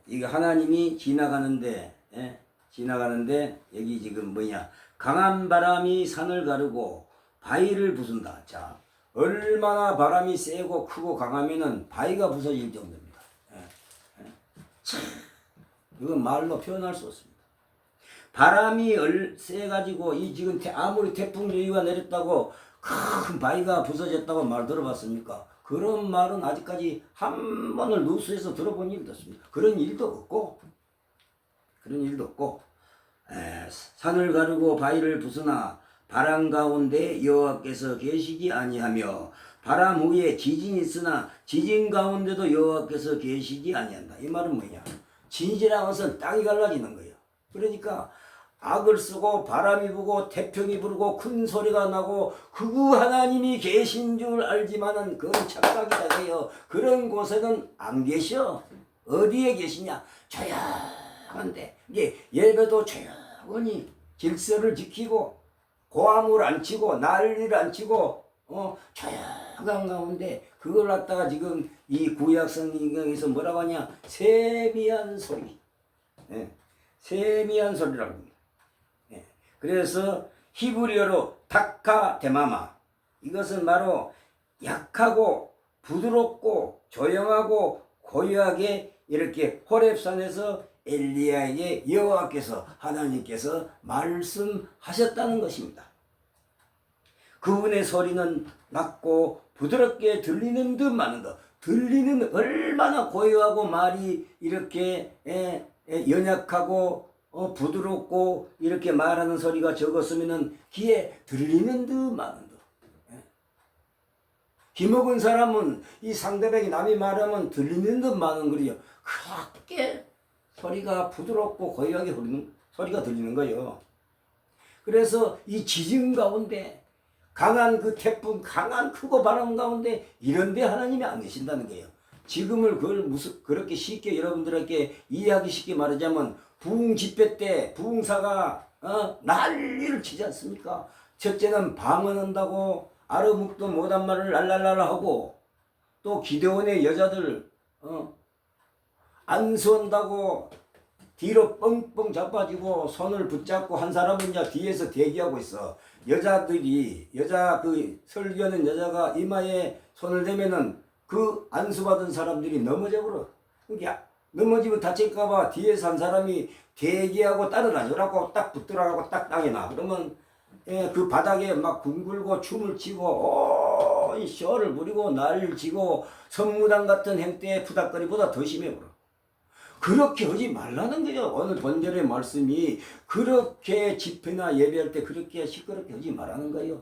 이거 하나님이 지나가는데 여기 지금 뭐냐, 강한 바람이 산을 가르고 바위를 부순다. 자, 얼마나 바람이 세고 크고 강하면은 바위가 부서질 정도입니다. 참, 이건 말로 표현할 수 없습니다. 바람이 세가지고 이 지금 아무리 태풍 유이가 내렸다고 큰 바위가 부서졌다고 말 들어봤습니까? 그런 말은 아직까지 한 번을 뉴스에서 들어본 일도 없습니다. 그런 일도 없고 산을 가르고 바위를 부수나 바람 가운데 여호와께서 계시지 아니하며 바람 후에 지진이 있으나 지진 가운데도 여호와께서 계시지 아니한다. 이 말은 뭐냐? 진이라는 것은 땅이 갈라지는 거예요. 그러니까 악을 쓰고 바람이 부고 태풍이 불고 큰 소리가 나고 그 하나님이 계신 줄 알지만은 그건 착각이다 해요. 그런 곳에는 안 계셔. 어디에 계시냐? 조용한데 이게 예배도 조용히 질서를 지키고 고함을 안 치고 난리를 안 치고 조용한 가운데 그걸 갖다가 지금 이 구약 성경에서 뭐라고 하냐? 세미한 소리. 세미한 소리라고 합니다. 그래서 히브리어로 타카 데마마, 이것은 바로 약하고 부드럽고 조용하고 고요하게 이렇게 호렙산에서 엘리야에게 여호와께서 하나님께서 말씀하셨다는 것입니다. 그분의 소리는 낮고 부드럽게 들리는 듯 마는 듯, 들리는 얼마나 고요하고 말이 이렇게 연약하고 부드럽고 이렇게 말하는 소리가 적었으면은 귀에 들리는 듯 마는 듯. 귀먹은 사람은 이 상대방이 남이 말하면 들리는 듯 마는 거리요. 그렇게 소리가 부드럽고 고요하게 흐르는 소리가 들리는 거예요. 그래서 이 지진 가운데 강한 그 태풍, 강한 크고 바람 가운데 이런데 하나님이 안 계신다는 거예요. 지금을 그걸 그렇게 쉽게 여러분들에게 이해하기 쉽게 말하자면 부흥 집회 때 부흥사가 난리를 치지 않습니까? 첫째는 방언한다고 알아묵도 못한 말을 랄랄랄라 하고 또 기대원의 여자들 안수한다고 뒤로 뻥뻥 자빠지고 손을 붙잡고 한 사람은 이제 뒤에서 대기하고 있어. 여자들이 그 설교하는 여자가 이마에 손을 대면은 그 안수받은 사람들이 넘어져 버려. 그러니까 넘어지면 다칠까봐 뒤에서 한 사람이 대기하고 따라다니라고 딱 붙들어가고 딱 땅에 나. 그러면 그 바닥에 막 굶굴고 춤을 치고 쇼를 부리고 난리를 치고 선무당 같은 행태의 푸닥거리보다 더 심해버려. 그렇게 하지 말라는 거예요. 오늘 본절의 말씀이 그렇게 집회나 예배할 때 그렇게 시끄럽게 하지 말라는 거예요.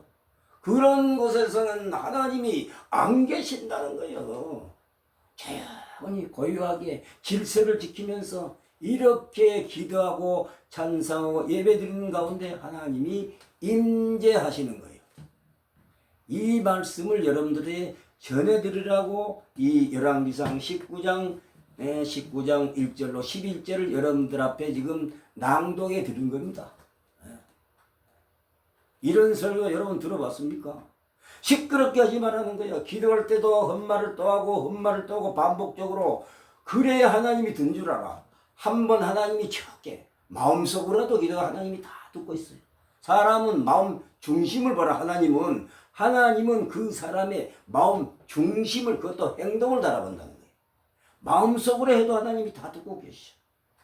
그런 곳에서는 하나님이 안 계신다는 거예요. 조용히 고요하게 질서를 지키면서 이렇게 기도하고 찬송하고 예배드리는 가운데 하나님이 임재하시는 거예요. 이 말씀을 여러분들이 전해드리라고 이 열왕기상 19장 1절로 11절을 여러분들 앞에 지금 낭독해 드린 겁니다. 이런 설교 여러분 들어봤습니까? 시끄럽게 하지 말라는 거예요. 기도할 때도 헛말을 또 하고 헛말을 또 하고 반복적으로. 그래야 하나님이 든 줄 알아. 한번 하나님이 적게 마음속으로도 기도가 하나님이 다 듣고 있어요. 사람은 마음 중심을 봐라. 하나님은 그 사람의 마음 중심을, 그것도 행동을 달아본다는 거예요. 마음속으로 해도 하나님이 다 듣고 계셔.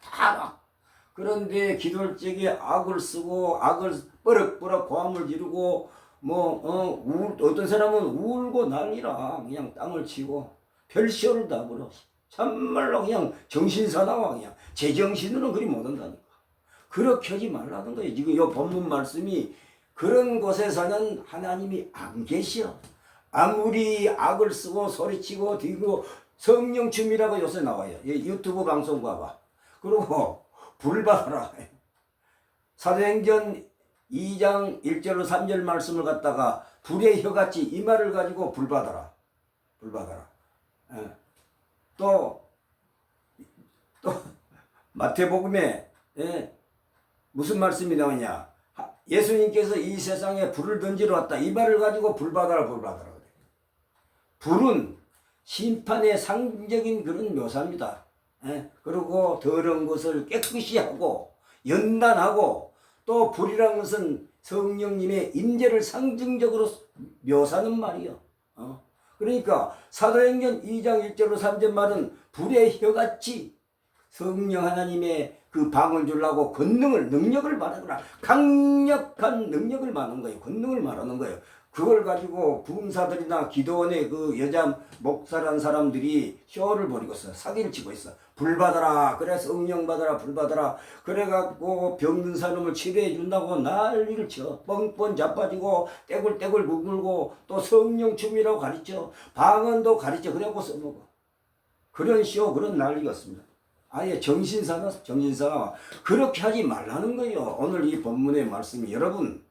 다 알아. 그런데 기도할 적에 악을 쓰고 악을 버럭버럭 고함을 지르고 어떤 사람은 울고 난리라. 그냥 땅을 치고 별시오를 다 불어. 참말로 그냥 정신사나워. 그냥 제정신으로는 그리 못한다니까. 그렇게 하지 말라는 거예요. 지금 이 본문 말씀이 그런 곳에서는 하나님이 안 계셔. 아무리 악을 쓰고 소리치고 뒤고 성령춤이라고 요새 나와요. 유튜브 방송 봐봐. 그리고 불 받아라. 사도행전 2장 1절로 3절 말씀을 갖다가 불의 혀같이 이 말을 가지고 불 받아라. 불 받아라. 또 마태복음에 무슨 말씀이 나오냐. 예수님께서 이 세상에 불을 던지러 왔다. 이 말을 가지고 불 받아라. 불 받아라. 불은 심판의 상징적인 그런 묘사입니다. 그리고 더러운 것을 깨끗이 하고 연단하고, 또 불이라는 것은 성령님의 임재를 상징적으로 묘사하는 말이요. 그러니까 사도행전 2장 1절로 3절 말은 불의 혀같이 성령 하나님의 그 그 방을 주려고 권능을 능력을 말하거나 강력한 능력을 말하는 거예요. 권능을 말하는 거예요. 그걸 가지고 부흥사들이나 기도원의 그 여자 목사란 사람들이 쇼를 벌이고 있어. 사기를 치고 있어. 불 받아라. 그래서 응령 받아라. 불 받아라. 그래갖고 병든 사람을 치료해 준다고 난리를 쳐. 뻥뻥 자빠지고 떼굴떼굴 묵물고 또 성령춤이라고 가르쳐. 방언도 가르쳐. 그래갖고 써먹어. 그런 쇼 그런 난리였습니다. 아예 정신사가 그렇게 하지 말라는 거예요. 오늘 이 본문의 말씀이 여러분,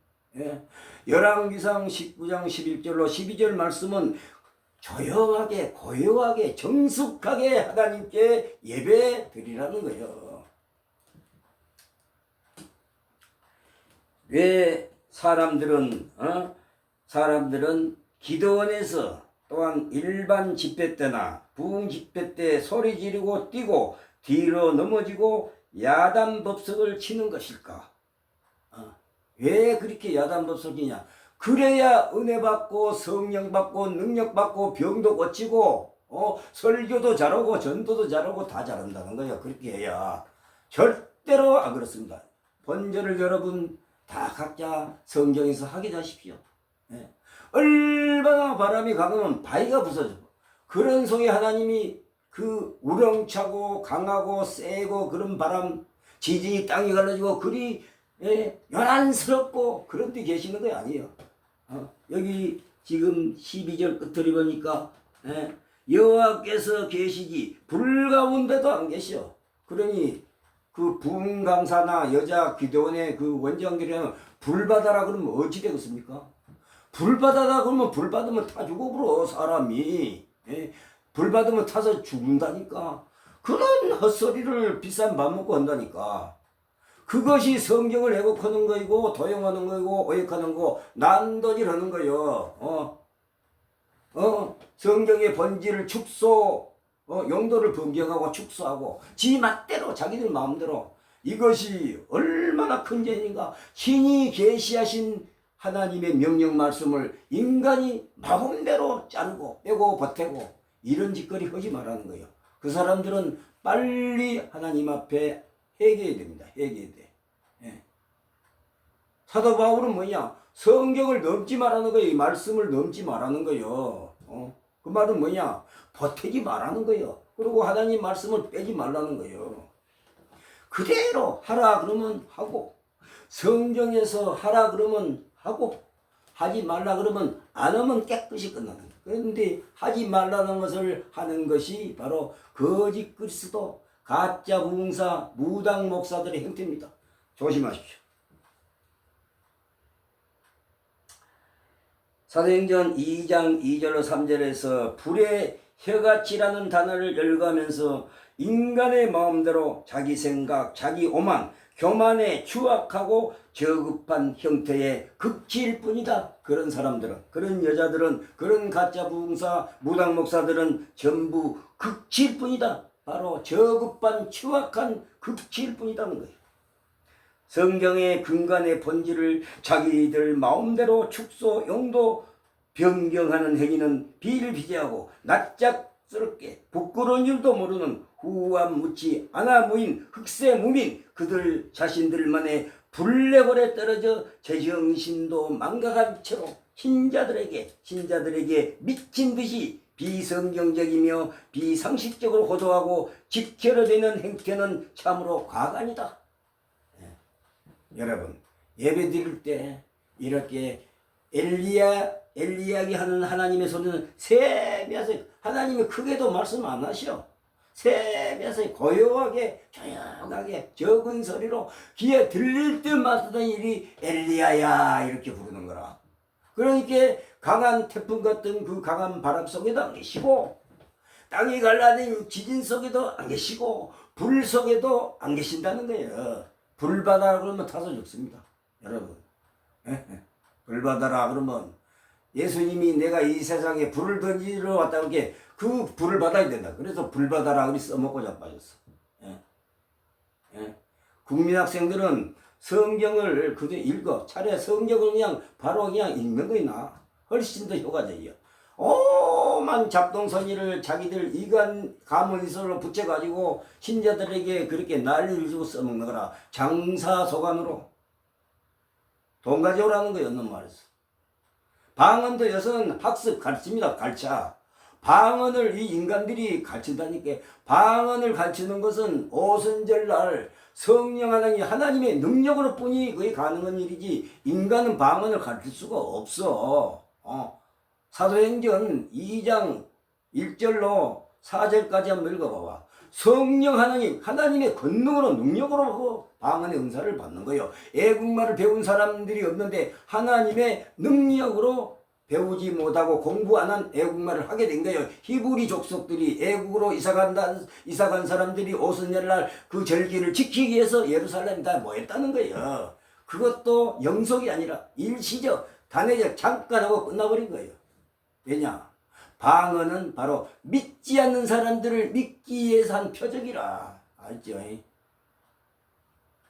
열왕기상 19장 11절로 12절 말씀은 조용하게 고요하게 정숙하게 하나님께 예배 드리라는 거예요. 왜 사람들은 기도원에서 또한 일반 집회 때나 부흥 집회 때 소리 지르고 뛰고 뒤로 넘어지고 야단법석을 치는 것일까? 왜 그렇게 야단법석이냐? 그래야 은혜 받고 성령 받고 능력 받고 병도 고치고 설교도 잘하고 전도도 잘하고 다 잘한다는 거예요. 그렇게 해야. 절대로 안 그렇습니다. 본절을 여러분 다 각자 성경에서 하게 하십시오. 얼마나 바람이 강하면 바위가 부서져. 그런 속에 하나님이 그 우렁차고 강하고 세고 그런 바람, 지진이 땅이 갈라지고 그리 요란스럽고 그런 데 계시는 거 아니에요. 여기 지금 12절 끝을 보니까 여호와께서 계시지 불 가운데도 안 계셔. 그러니 그 부흥 강사나 여자 기도원의 그 원장들이면 불 받아라 그러면 어찌 되겠습니까? 불 받아라 그러면 불 받으면 타 죽어버려 사람이. 불 받으면 타서 죽는다니까. 그런 헛소리를 비싼 밥 먹고 한다니까. 그것이 성경을 왜곡하는 거이고 도용하는 거이고 오역하는 거 난도질하는 거요. 성경의 본질을 축소 용도를 변경하고 축소하고 지 맛대로 자기들 마음대로. 이것이 얼마나 큰 죄인가. 신이 계시하신 하나님의 명령 말씀을 인간이 마음대로 자르고 빼고 보태고 이런 짓거리 하지 말라는 거예요. 그 사람들은 빨리 하나님 앞에 회개해야 됩니다. 회개해야 돼. 사도 바울은 뭐냐? 성경을 넘지 말라는 거예요. 이 말씀을 넘지 말라는 거예요. 그 말은 뭐냐? 보태지 말라는 거예요. 그리고 하나님 말씀을 빼지 말라는 거예요. 그대로 하라 그러면 하고 성경에서 하라 그러면 하고 하지 말라 그러면 안 하면 깨끗이 끝나는 거예요. 그런데 하지 말라는 것을 하는 것이 바로 거짓 그리스도, 가짜 부흥사, 무당 목사들의 형태입니다. 조심하십시오. 사도행전 2장 2절로 3절에서 불의 혀같이라는 단어를 열거하면서 인간의 마음대로 자기 생각, 자기 오만, 교만에 추악하고 저급한 형태의 극치일 뿐이다. 그런 사람들은, 그런 여자들은, 그런 가짜 부흥사, 무당 목사들은 전부 극치일 뿐이다. 바로 저급한 추악한 극치일 뿐이다는 거예요. 성경의 근간의 본질을 자기들 마음대로 축소, 용도 변경하는 행위는 비일비재하고 낯짝스럽게 부끄러운 줄도 모르는 후한 무치 아나무인 흑세무민 그들 자신들만의 블랙홀에 떨어져 제정신도 망각한 채로 신자들에게 미친 듯이 비성경적이며 비상식적으로 호도하고 직결되는 행태는 참으로 과간이다. 여러분 예배 드릴 때 이렇게 엘리야기 하는 하나님의 소리는 세면서 하나님이 크게도 말씀 안 하셔. 세면서 고요하게 조용하게 적은 소리로 귀에 들릴 때마다 일이 엘리야야 이렇게 부르는 거라. 그러니까 강한 태풍 같은 그 강한 바람 속에도 안 계시고 땅이 갈라진 지진 속에도 안 계시고 불 속에도 안 계신다는 거예요. 불 받아라 그러면 타서 죽습니다. 여러분 불 받아라 그러면 예수님이 내가 이 세상에 불을 던지러 왔다 그렇게 그 불을 받아야 된다. 그래서 불 받아라 그리 써먹고 자빠졌어. 국민학생들은 성경을 그저 읽어. 차라리 성경을 그냥 바로 그냥 읽는 거이 나. 훨씬 더 효과적이야. 오만 잡동선이를 자기들 이간 가문이설로 붙여가지고 신자들에게 그렇게 난리를 주고 써먹는 거라. 장사소관으로 돈 가져오라는 거였는 말이었어. 방언도 여선 학습 가르칩니다. 가르쳐. 방언을 이 인간들이 가르친다니까. 방언을 가르치는 것은 오순절날 성령 하나님 하나님의 능력으로 뿐이 그게 가능한 일이지 인간은 방언을 가르칠 수가 없어. 사도행전 2장 1절로 4절까지 한번 읽어봐봐. 성령 하나님, 하나님의 권능으로 능력으로 방언의 은사를 받는 거예요. 애국말을 배운 사람들이 없는데 하나님의 능력으로 배우지 못하고 공부 안 한 애국말을 하게 된 거예요. 히브리 족속들이 애국으로 이사간 사람들이 오순절날 그 절기를 지키기 위해서 예루살렘에 다 모였다는 거예요. 그것도 영속이 아니라 일시적, 단회적, 잠깐 하고 끝나버린 거예요. 왜냐? 방언은 바로 믿지 않는 사람들을 믿기 위해서 한 표적이라. 알죠?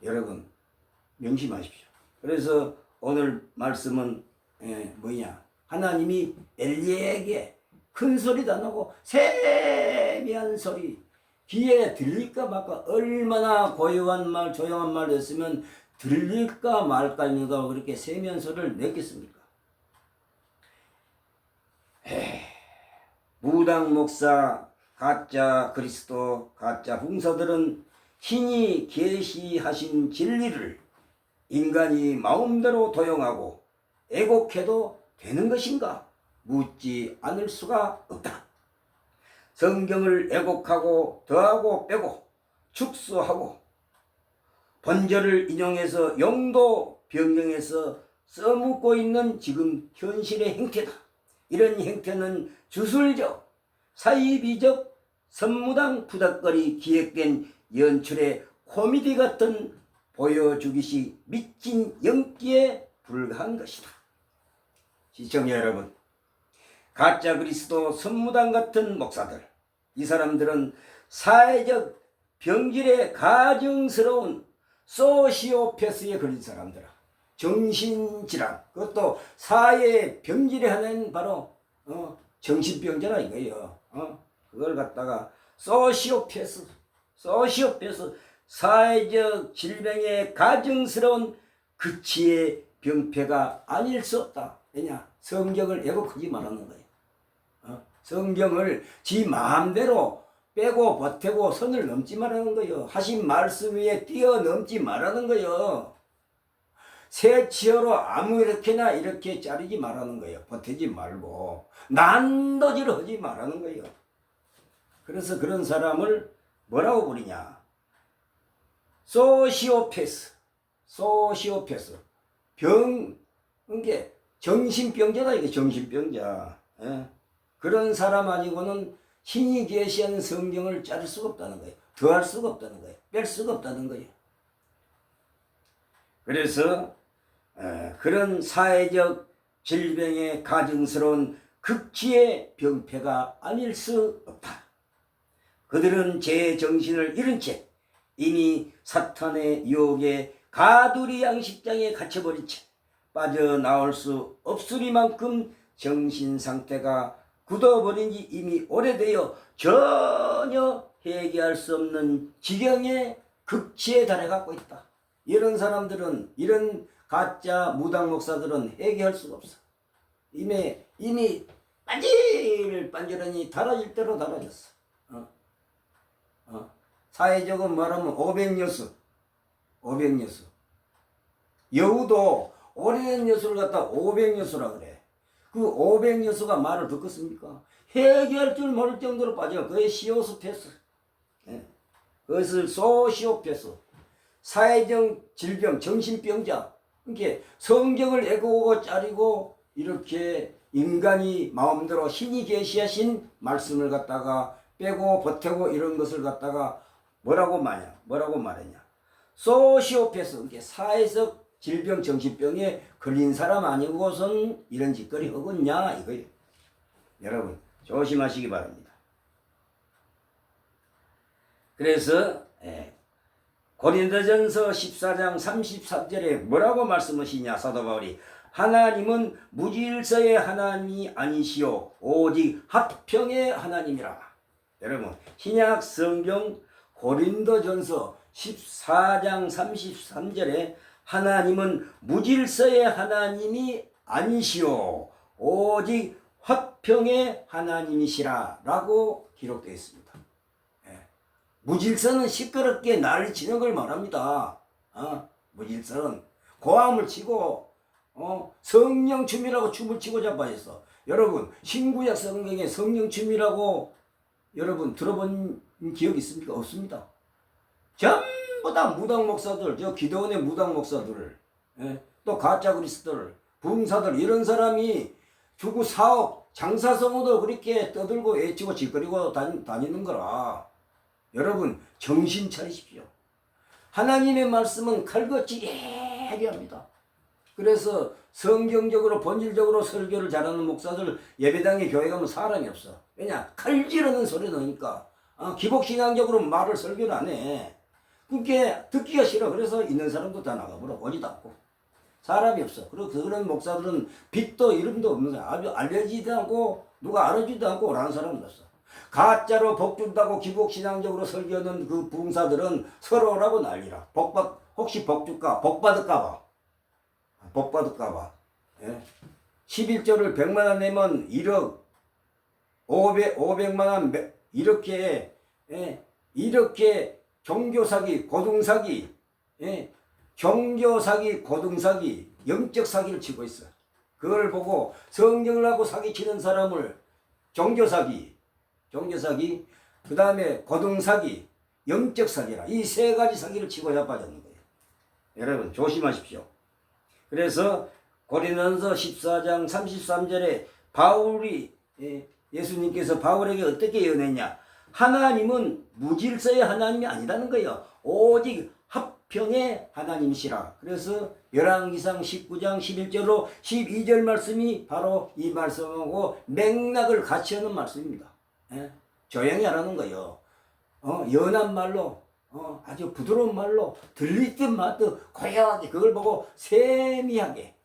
여러분 명심하십시오. 그래서 오늘 말씀은 뭐냐? 하나님이 엘리야에게 큰 소리도 안 나고 세미한 소리 귀에 들릴까 말까 얼마나 고요한 말 조용한 말이었으면 들릴까 말까 하면서 그렇게 세미한 소리를 냈겠습니까? 무당 목사, 가짜 그리스도, 가짜 풍서들은 신이 계시하신 진리를 인간이 마음대로 도용하고 애곡해도 되는 것인가? 묻지 않을 수가 없다. 성경을 애곡하고 더하고 빼고 축소하고 번절을 인용해서 용도 변경해서 써먹고 있는 지금 현실의 행태다. 이런 행태는 주술적, 사이비적, 선무당 푸닥거리 기획된 연출의 코미디 같은 보여주기식 미친 연기에 불과한 것이다. 시청자 여러분, 가짜 그리스도 선무당 같은 목사들, 이 사람들은 사회적 병질에 가증스러운 소시오패스에 걸린 사람들아. 정신질환, 그것도 사회의 병질의 하나는 바로 정신병자라 이거예요. 그걸 갖다가 소시오패스, 사회적 질병의 가증스러운 그치의 병폐가 아닐 수 없다. 왜냐? 성경을 애곡하지 말라는 거예요. 성경을 지 마음대로 빼고 보태고 선을 넘지 말라는 거예요. 하신 말씀 위에 뛰어넘지 말라는 거예요. 새 치어로 아무렇게나 이렇게 자르지 말라는 거예요. 보태지 말고 난도질 하지 말라는 거예요. 그래서 그런 사람을 뭐라고 부르냐? 소시오패스. 이게 정신병자다. 이게 정신병자. 그런 사람 아니고는 신이 계시한 성경을 자를 수가 없다는 거예요. 더할 수가 없다는 거예요. 뺄 수가 없다는 거예요. 그래서 그런 사회적 질병의 가증스러운 극치의 병폐가 아닐 수 없다. 그들은 제 정신을 잃은 채 이미 사탄의 유혹에 가두리 양식장에 갇혀버린 채 빠져나올 수 없으리만큼 정신 상태가 굳어버린 지 이미 오래되어 전혀 해결할 수 없는 지경의 극치에 달해갖고 있다. 이런 사람들은, 이런 가짜 무당 목사들은 해결할 수가 없어. 이미 반질반질하니 달아질 대로 달아졌어. 사회적으로 말하면 500여수. 여우도 오래된 여수를 갖다 500여수라 그래. 그 500여수가 말을 듣겠습니까? 해결할 줄 모를 정도로 빠져. 그게 시오스패스. 그것을 소시오패스. 사회적 질병, 정신병자. 이렇게 성경을 애고고 짜리고 이렇게 인간이 마음대로 신이 계시하신 말씀을 갖다가 빼고 보태고 이런 것을 갖다가 뭐라고 말했냐? 소시오패스. 이게 사회적 질병, 정신병에 걸린 사람 아니고선 이런 짓거리 하겠냐 이거예요. 여러분 조심하시기 바랍니다. 그래서 고린도전서 14장 33절에 뭐라고 말씀하시냐? 사도 바울이 하나님은 무질서의 하나님이 아니시오 오직 합평의 하나님이라. 여러분 신약 성경 고린도전서 14장 33절에 하나님은 무질서의 하나님이 아니시오 오직 화평의 하나님이시라 라고 기록되어 있습니다. 예. 무질서는 시끄럽게 난리 치는 걸 말합니다. 무질서는 고함을 치고 성령 춤이라고 춤을 치고 자빠졌어. 여러분 신구약 성경에 성령 춤이라고 여러분 들어본 기억 있습니까? 없습니다. 전부 다 무당 목사들, 저 기도원의 무당 목사들, 예? 또 가짜 그리스도들, 부흥사들 이런 사람이 주구 사업, 장사성어도 그렇게 떠들고 외치고 짓거리고 다니는 거라. 여러분 정신 차리십시오. 하나님의 말씀은 칼같이 예리합니다. 그래서 성경적으로 본질적으로 설교를 잘하는 목사들 예배당에 교회 가면 사람이 없어. 왜냐? 칼지르는 소리 나니까. 기복신앙적으로 말을 설교를 안 해. 그게 듣기가 싫어. 그래서 있는 사람도 다 나가버려. 오지도 않고. 사람이 없어. 그리고 그런 목사들은 빛도 이름도 없는 거야. 아주 알려지지도 않고 누가 알아주지도 않고 라는 사람은 없어. 가짜로 복 준다고 기복신앙적으로 설교하는 그 부흥사들은 서로라고 난리라. 혹시 복 줄까? 복 받을까봐. 복 받을까봐. 예? 11조를 100만원 내면 1억 500만원 이렇게 예? 이렇게 종교사기 고등사기 예? 종교사기 고등사기 영적 사기를 치고 있어. 그걸 보고 성경을 하고 사기치는 사람을 종교사기 그 다음에 고등사기 영적 사기라 이 세 가지 사기를 치고 자빠졌는 거예요. 여러분 조심하십시오. 그래서 고린도전서 14장 33절에 바울이 예수님께서 바울에게 어떻게 예언했냐? 하나님은 무질서의 하나님이 아니라는 거예요. 오직 합평의 하나님이시라. 그래서 열왕기상 19장 11절로 12절 말씀이 바로 이 말씀하고 맥락을 같이 하는 말씀입니다. 예? 조용히 하라는 거예요. 연한 말로 아주 부드러운 말로 들릴 듯 말듯 고요하게 그걸 보고 세미하게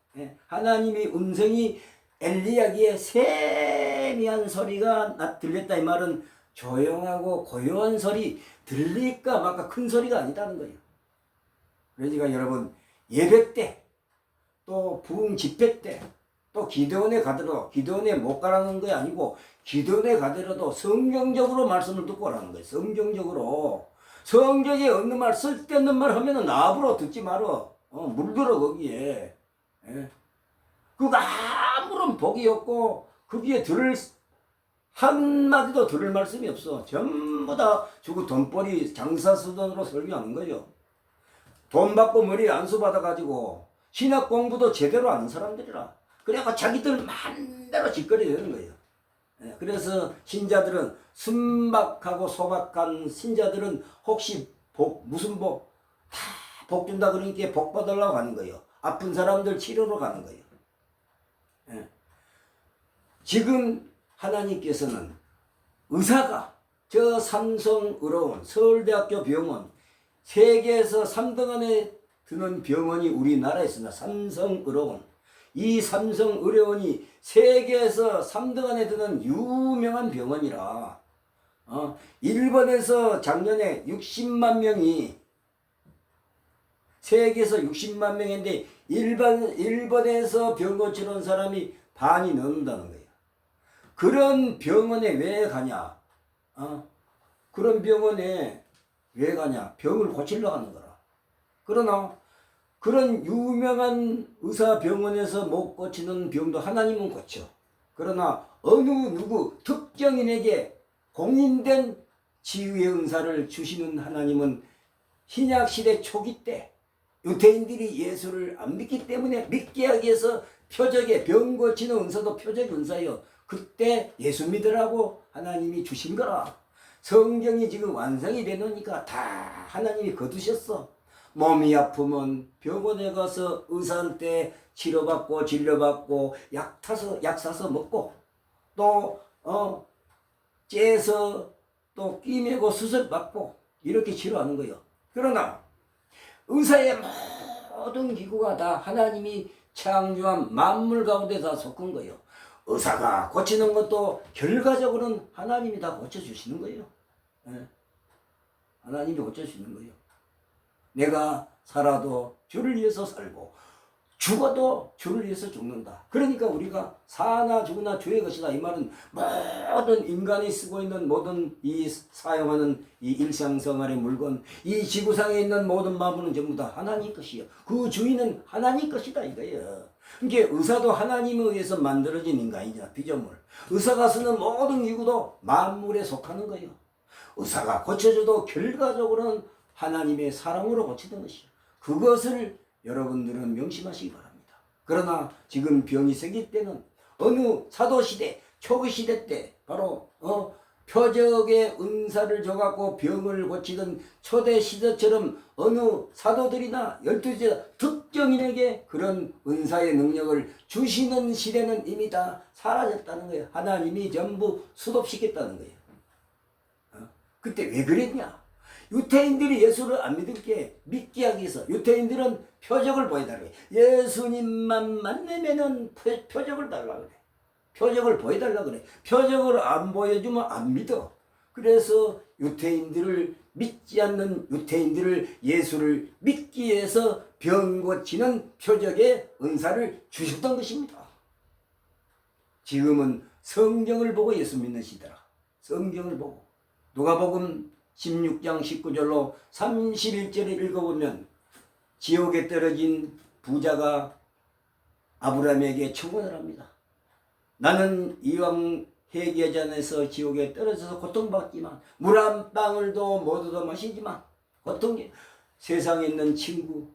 하나님의 음성이 엘리야기에 세미한 소리가 들렸다. 이 말은 조용하고 고요한 소리 들릴까 말까 큰 소리가 아니다는 거예요. 그러니까 여러분 예배 때 또 부흥 집회 때 또 기도원에 가더라도 기도원에 못 가라는 게 아니고 기도원에 가더라도 성경적으로 말씀을 듣고 오라는 거예요. 성경적으로 성경에 없는 말 쓸데없는 말 하면은 나부러 듣지 말어. 물들어 거기에. 예? 그거 아무런 복이 없고 거기에 들을 한마디도 들을 말씀이 없어. 전부 다 주고 돈벌이 장사수단으로 설교하는 거죠. 돈 받고 머리 안수 받아가지고 신학 공부도 제대로 하는 사람들이라. 그래갖고 자기들 마음대로 짓거리 되는 거예요. 예, 그래서 신자들은 순박하고 소박한 신자들은 혹시 무슨 복 준다 그러니까 복 받으려고 하는 거예요. 아픈 사람들 치료로 가는 거예요. 예. 지금 하나님께서는 의사가 저 삼성의료원 서울대학교 병원 세계에서 3등 안에 드는 병원이 우리나라에 있습니다. 삼성의료원. 이 삼성의료원이 세계에서 3등 안에 드는 유명한 병원이라 일본에서 작년에 60만 명이 세계에서 60만 명인데 일본에서 병 고치는 사람이 반이 넘는다는 거예요. 그런 병원에 왜 가냐? 그런 병원에 왜 가냐? 병을 고치려고 하는 거라. 그러나 그런 유명한 의사 병원에서 못 고치는 병도 하나님은 고쳐. 그러나 어느 누구 특정인에게 공인된 치유의 은사를 주시는 하나님은 신약시대 초기 때 유대인들이 예수를 안 믿기 때문에 믿게 하기 위해서 표적에 병 고치는 은사도 표적 은사예요. 그때 예수 믿으라고 하나님이 주신 거라. 성경이 지금 완성이 되놓으니까 다 하나님이 거두셨어. 몸이 아프면 병원에 가서 의사한테 치료받고 진료받고 약 사서 먹고 또 째서 또 끼매고 수술받고 이렇게 치료하는 거예요. 그러나 의사의 모든 기구가 다 하나님이 창조한 만물 가운데 다 속한 거예요. 의사가 고치는 것도 결과적으로는 하나님이 다 고쳐주시는 거예요. 예. 하나님이 고쳐주시는 거예요. 내가 살아도 주를 위해서 살고 죽어도 주를 위해서 죽는다. 그러니까 우리가 사나 죽으나 주의 것이다. 이 말은 모든 인간이 쓰고 있는 모든 이 사용하는 이 일상생활의 물건, 이 지구상에 있는 모든 만물은 전부 다 하나님 것이요. 그 주인은 하나님 것이다 이거예요. 이게 의사도 하나님에 의해서 만들어진 인간이잖아. 피조물. 의사가 쓰는 모든 기구도 만물에 속하는 거예요. 의사가 고쳐줘도 결과적으로는 하나님의 사랑으로 고치는 것이요. 그것을 여러분들은 명심하시기 바랍니다. 그러나 지금 병이 생길 때는 어느 사도시대, 초기시대 때 바로 표적의 은사를 줘갖고 병을 고치던 초대 시대처럼 어느 사도들이나 12제자 특정인에게 그런 은사의 능력을 주시는 시대는 이미 다 사라졌다는 거예요. 하나님이 전부 수독시켰다는 거예요. 그때 왜 그랬냐? 유태인들이 예수를 안 믿을 게 믿게 하기 위해서 유태인들은 표적을 보여달라. 예수님만 만나면은 표적을 달라 그래. 표적을 보여달라 그래. 표적을 안 보여주면 안 믿어. 그래서 유태인들을 믿지 않는 유태인들을 예수를 믿기 위해서 병 고치는 표적의 은사를 주셨던 것입니다. 지금은 성경을 보고 예수 믿는 시대라. 성경을 보고. 누가복음 16장 19절로 31절을 읽어보면 지옥에 떨어진 부자가 아브라함에게 청혼을 합니다. 나는 이왕 회개하지 않아서 지옥에 떨어져서 고통받지만 물 한 방울도 못 얻어 마시지만 고통이 세상에 있는 친구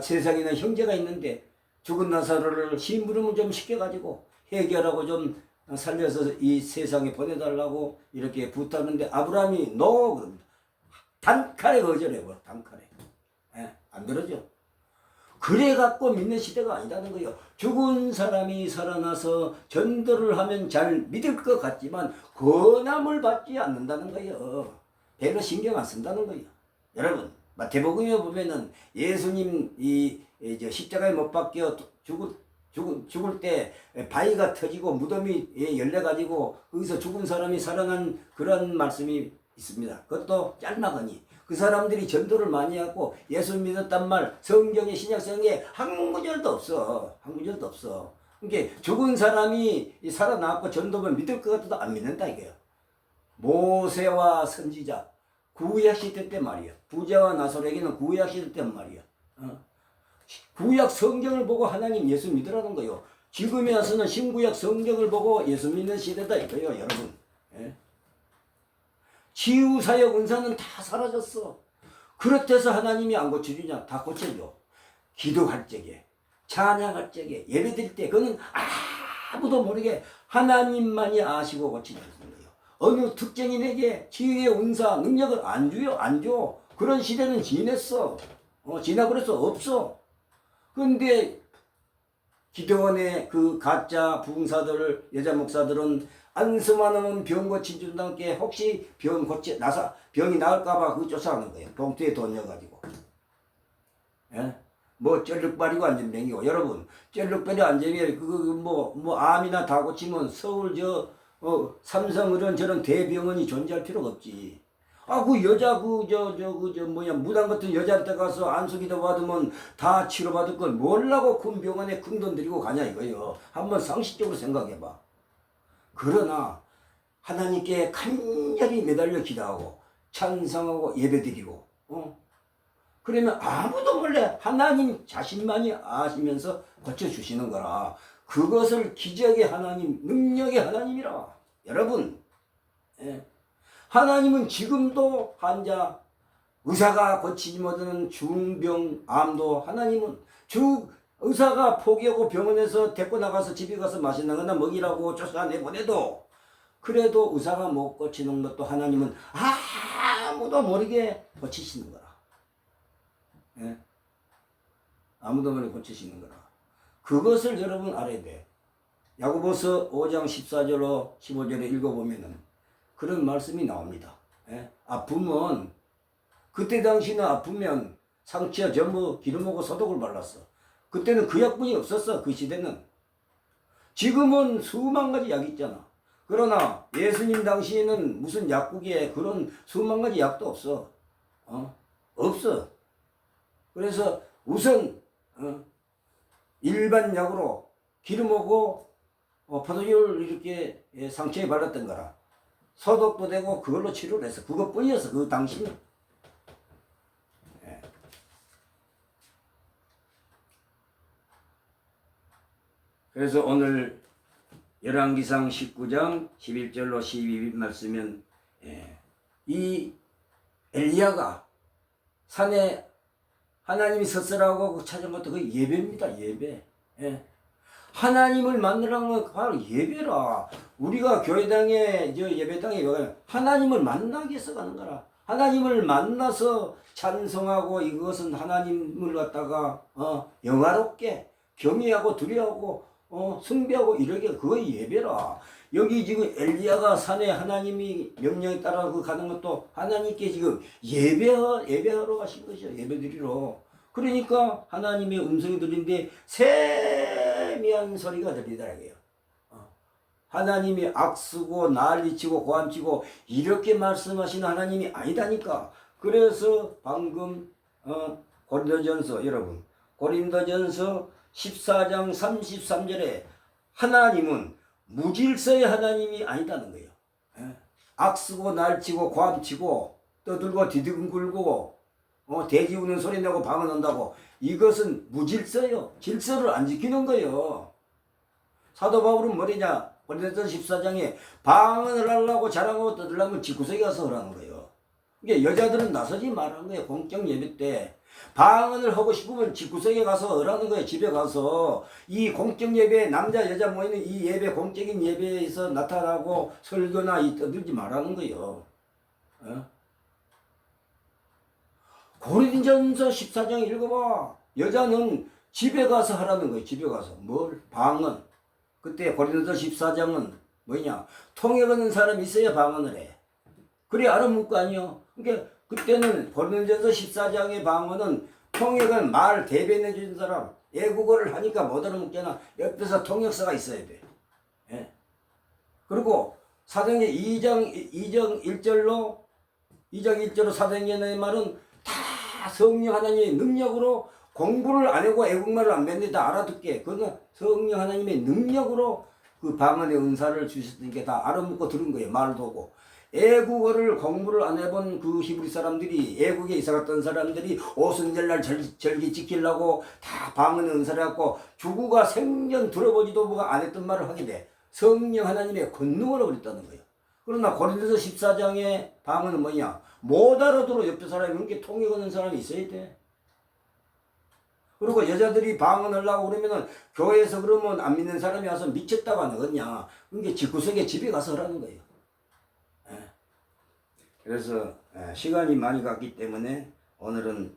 세상에 있는 형제가 있는데 죽은 나사로를 심부름을 좀 시켜가지고 해결하고 좀 살려서 이 세상에 보내달라고 이렇게 부탁하는데 아브라함이 노 그럽니다. 단칼에 거절해버려. 단칼에. 안 들어줘. 그래갖고 믿는 시대가 아니라는 거예요. 죽은 사람이 살아나서 전도를 하면 잘 믿을 것 같지만 권함을 받지 않는다는 거예요. 별로 신경 안 쓴다는 거예요. 여러분 마태복음에 보면은 예수님 십자가에 못 박혀 죽을 때 바위가 터지고 무덤이 열려가지고 거기서 죽은 사람이 살아난 그런 말씀이 있습니다. 그것도 짤막하니 그 사람들이 전도를 많이 하고 예수 믿었단 말 성경에 신약성경에 한 구절도 없어. 한 구절도 없어. 그러니까 죽은 사람이 살아나고 전도면 믿을 것 같아도 안 믿는다 이거예요. 모세와 선지자 구약 시대 때 말이야. 부자와 나사로에게는 구약 시대 때 말이야. 구약 성경을 보고 하나님 예수 믿으라는 거요. 지금에 와서는 신구약 성경을 보고 예수 믿는 시대다 이거요, 여러분. 치유사역 은사는 다 사라졌어. 그렇대서 하나님이 안 고쳐주냐? 다 고쳐줘. 기도할 적에, 찬양할 적에, 예배드릴 때 그거는 아무도 모르게 하나님만이 아시고 고쳐주는 거예요. 어느 특정인에게 치유의 은사, 능력을 안 줘요, 안 줘. 그런 시대는 지냈어. 지나버렸어, 없어. 근데 기도원의 그 가짜 부흥사들, 여자 목사들은 안수만 하면 병 고쳐준다는 게 혹시 병이 나을까봐 그거 쫓아가는 거예요. 봉투에 돈 넣어가지고. 뭐 쩔룩발이고 안전병이고. 여러분, 쩔룩발이 안전병이 암이나 다 고치면 서울 삼성 이런 저런 대병원이 존재할 필요가 없지. 그 여자 무당 같은 여자한테 가서 안수기도 받으면 다 치료받을 건 뭘라고 큰 병원에 큰 돈 들이고 가냐 이거요. 한번 상식적으로 생각해봐. 그러나 하나님께 간절히 매달려 기도하고 찬송하고 예배드리고 그러면 아무도 몰래 하나님 자신만이 아시면서 고쳐주시는 거라. 그것을 기적의 하나님, 능력의 하나님이라. 여러분 하나님은 지금도 환자, 의사가 고치지 못하는 중병, 암도 하나님은 의사가 포기하고 병원에서 데리고 나가서 집에 가서 맛있는 거나 먹이라고 쫓아내보내도 그래도 의사가 못 고치는 것도 하나님은 아무도 모르게 고치시는 거라. 아무도 모르게 고치시는 거라. 그것을 여러분 알아야 돼. 야고보서 5장 14절로 15절에 읽어보면은 그런 말씀이 나옵니다. 아프면 그때 당시는 아프면 상처 전부 기름하고 소독을 발랐어. 그때는 그 약뿐이 없었어. 그 시대는. 지금은 수만 가지 약이 있잖아. 그러나 예수님 당시에는 무슨 약국에 그런 수만 가지 약도 없어. 없어. 그래서 우선 일반 약으로 기름하고 포도주를 이렇게 상처에 발랐던 거라. 소독도 되고 그걸로 치료를 했어. 그것뿐이었어. 그 당시는. 예. 그래서 오늘 열왕기상 19장 11절로 12절 말씀은 이 엘리야가 산에 하나님이 섰으라고 찾은 것도 그 예배입니다. 예배. 예. 하나님을 만나라는 건 바로 예배라. 우리가 교회당에 예배당에 하나님을 만나기 위해서 가는 거라. 하나님을 만나서 찬송하고 이것은 하나님을 갖다가 영화롭게 경외하고 두려워하고 숭배하고 이러게 그거 예배라. 여기 지금 엘리야가 산에 하나님이 명령에 따라 그 가는 것도 하나님께 지금 예배하러 가신 것이죠. 예배드리러. 그러니까 하나님의 음성이 들리는데 세미한 소리가 들리더라고요. 하나님이 악쓰고 난리치고 고함치고 이렇게 말씀하시는 하나님이 아니다니까. 그래서 방금 고린도전서 여러분 고린도전서 14장 33절에 하나님은 무질서의 하나님이 아니다는 거예요. 악쓰고 날치고 고함치고 떠들고 디디근굴고 돼지 우는 소리 내고 방언한다고 이것은 무질서요. 질서를 안 지키는 거예요. 사도 바울은 뭐냐? 고린도전서 14장에 방언을 하려고 자랑하고 떠들려면 집구석에 가서 하라는 거예요. 이게 여자들은 나서지 말라는 거예요. 공적 예배 때. 방언을 하고 싶으면 집구석에 가서 하라는 거예요. 집에 가서. 이 공적 예배, 남자 여자 모이는 이 예배, 공적인 예배에서 나타나고 설교나 떠들지 말라는 거예요. 고린도전서 14장 읽어봐. 여자는 집에 가서 하라는 거예요. 집에 가서. 뭘? 방언. 그때 고린도전서 14장은 뭐냐? 통역 하는 사람이 있어야 방언을 해. 그래 알아먹을 거 아니요. 그러니까 그때는 고린도전서 14장의 방언은 통역은 말 대변해 주는 사람, 애국어를 하니까 못 알아먹잖아. 옆에서 통역사가 있어야 돼. 예? 그리고 사도행전 2장 1절로 사도행전의 말은 다 성령 하나님의 능력으로 공부를 안 하고 애국말을 안 배웠는데 다 알아듣게. 그건 성령 하나님의 능력으로 그 방언의 은사를 주셨으니까 다 알아먹고 들은 거예요. 말도 하고. 애국어를 공부를 안 해본 그 히브리 사람들이 애국에 이사갔던 사람들이 오순절날 절기 지키려고 다 방언의 은사를 갖고 주구가 생전 들어보지도 뭐가 안 했던 말을 하게 돼. 성령 하나님의 권능으로 그랬다는 거예요. 그러나 고린도서 14장의 방언은 뭐냐? 못 알아들어. 옆에 사람이 그렇게 통역하는 사람이 있어야 돼. 그리고 여자들이 방언하려고 그러면은 교회에서 그러면 안 믿는 사람이 와서 미쳤다고 하는 거냐. 그러니까 집구석에 집에 가서 하라는 거예요. 그래서 시간이 많이 갔기 때문에 오늘은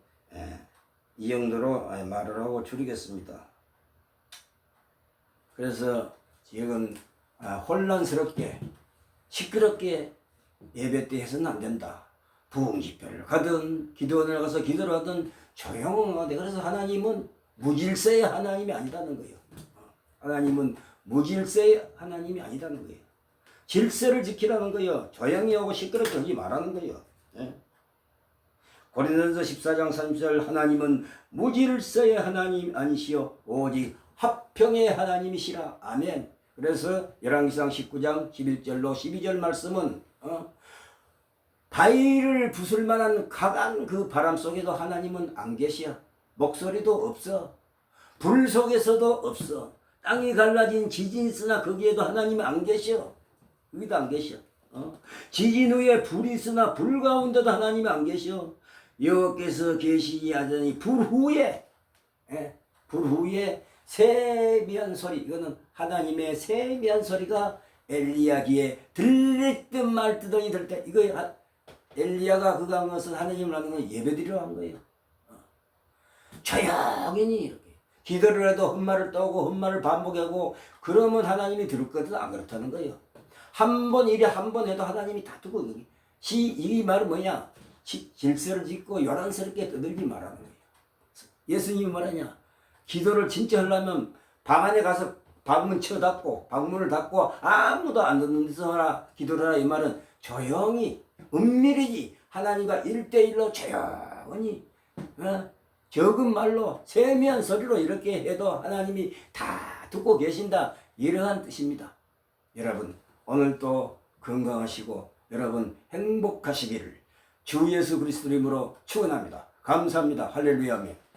이 정도로 말을 하고 줄이겠습니다. 그래서 지금 혼란스럽게 시끄럽게 예배 때 해서는 안 된다. 부흥 집회를 가든 기도원을 가서 기도를 하든 조용하되. 그래서 하나님은 무질서의 하나님이 아니다는 거예요. 하나님은 무질서의 하나님이 아니다는 거예요. 질서를 지키라는 거예요. 조용히 하고 시끄럽게 하지 말라는 거예요. 고린도전서 14장 30절 하나님은 무질서의 하나님 아니시오 오직 화평의 하나님이시라. 아멘. 그래서 열왕기상 19장 11절로 12절 말씀은 바위를 부술 만한 강한 그 바람 속에도 하나님은 안 계셔. 목소리도 없어. 불 속에서도 없어. 땅이 갈라진 지진이 있으나 거기에도 하나님은 안 계셔. 여기도 안 계셔. 지진 후에 불이 있으나 불 가운데도 하나님이 안 계셔. 여호와께서 계시지 않으니 불 후에 세미한 소리. 이거는 하나님의 세미한 소리가 엘리야 귀에 들릴듯 말듯하니 들 때 이거 엘리야가 그거 한 것은 하나님을 하는 건 예배드리러 한 거예요. 조용히 이렇게 기도를 해도 헛말을 떠오고 헛말을 반복하고 그러면 하나님이 들을 거든 안 그렇다는 거예요. 한 번 해도 하나님이 다 두고 이 말은 뭐냐? 질서를 짓고 요란스럽게 떠들지 말라는 거예요. 예수님이 뭐라냐? 기도를 진짜 하려면 방 안에 가서 방문을 닫고 아무도 안 듣는 데서 하라 기도를 하라. 이 말은 조용히 은밀히 하나님과 1대1로 조용히 적은 말로 세미한 소리로 이렇게 해도 하나님이 다 듣고 계신다, 이러한 뜻입니다. 여러분 오늘도 건강하시고 여러분 행복하시기를 주 예수 그리스도 이름으로 축원합니다. 감사합니다. 할렐루야 아멘.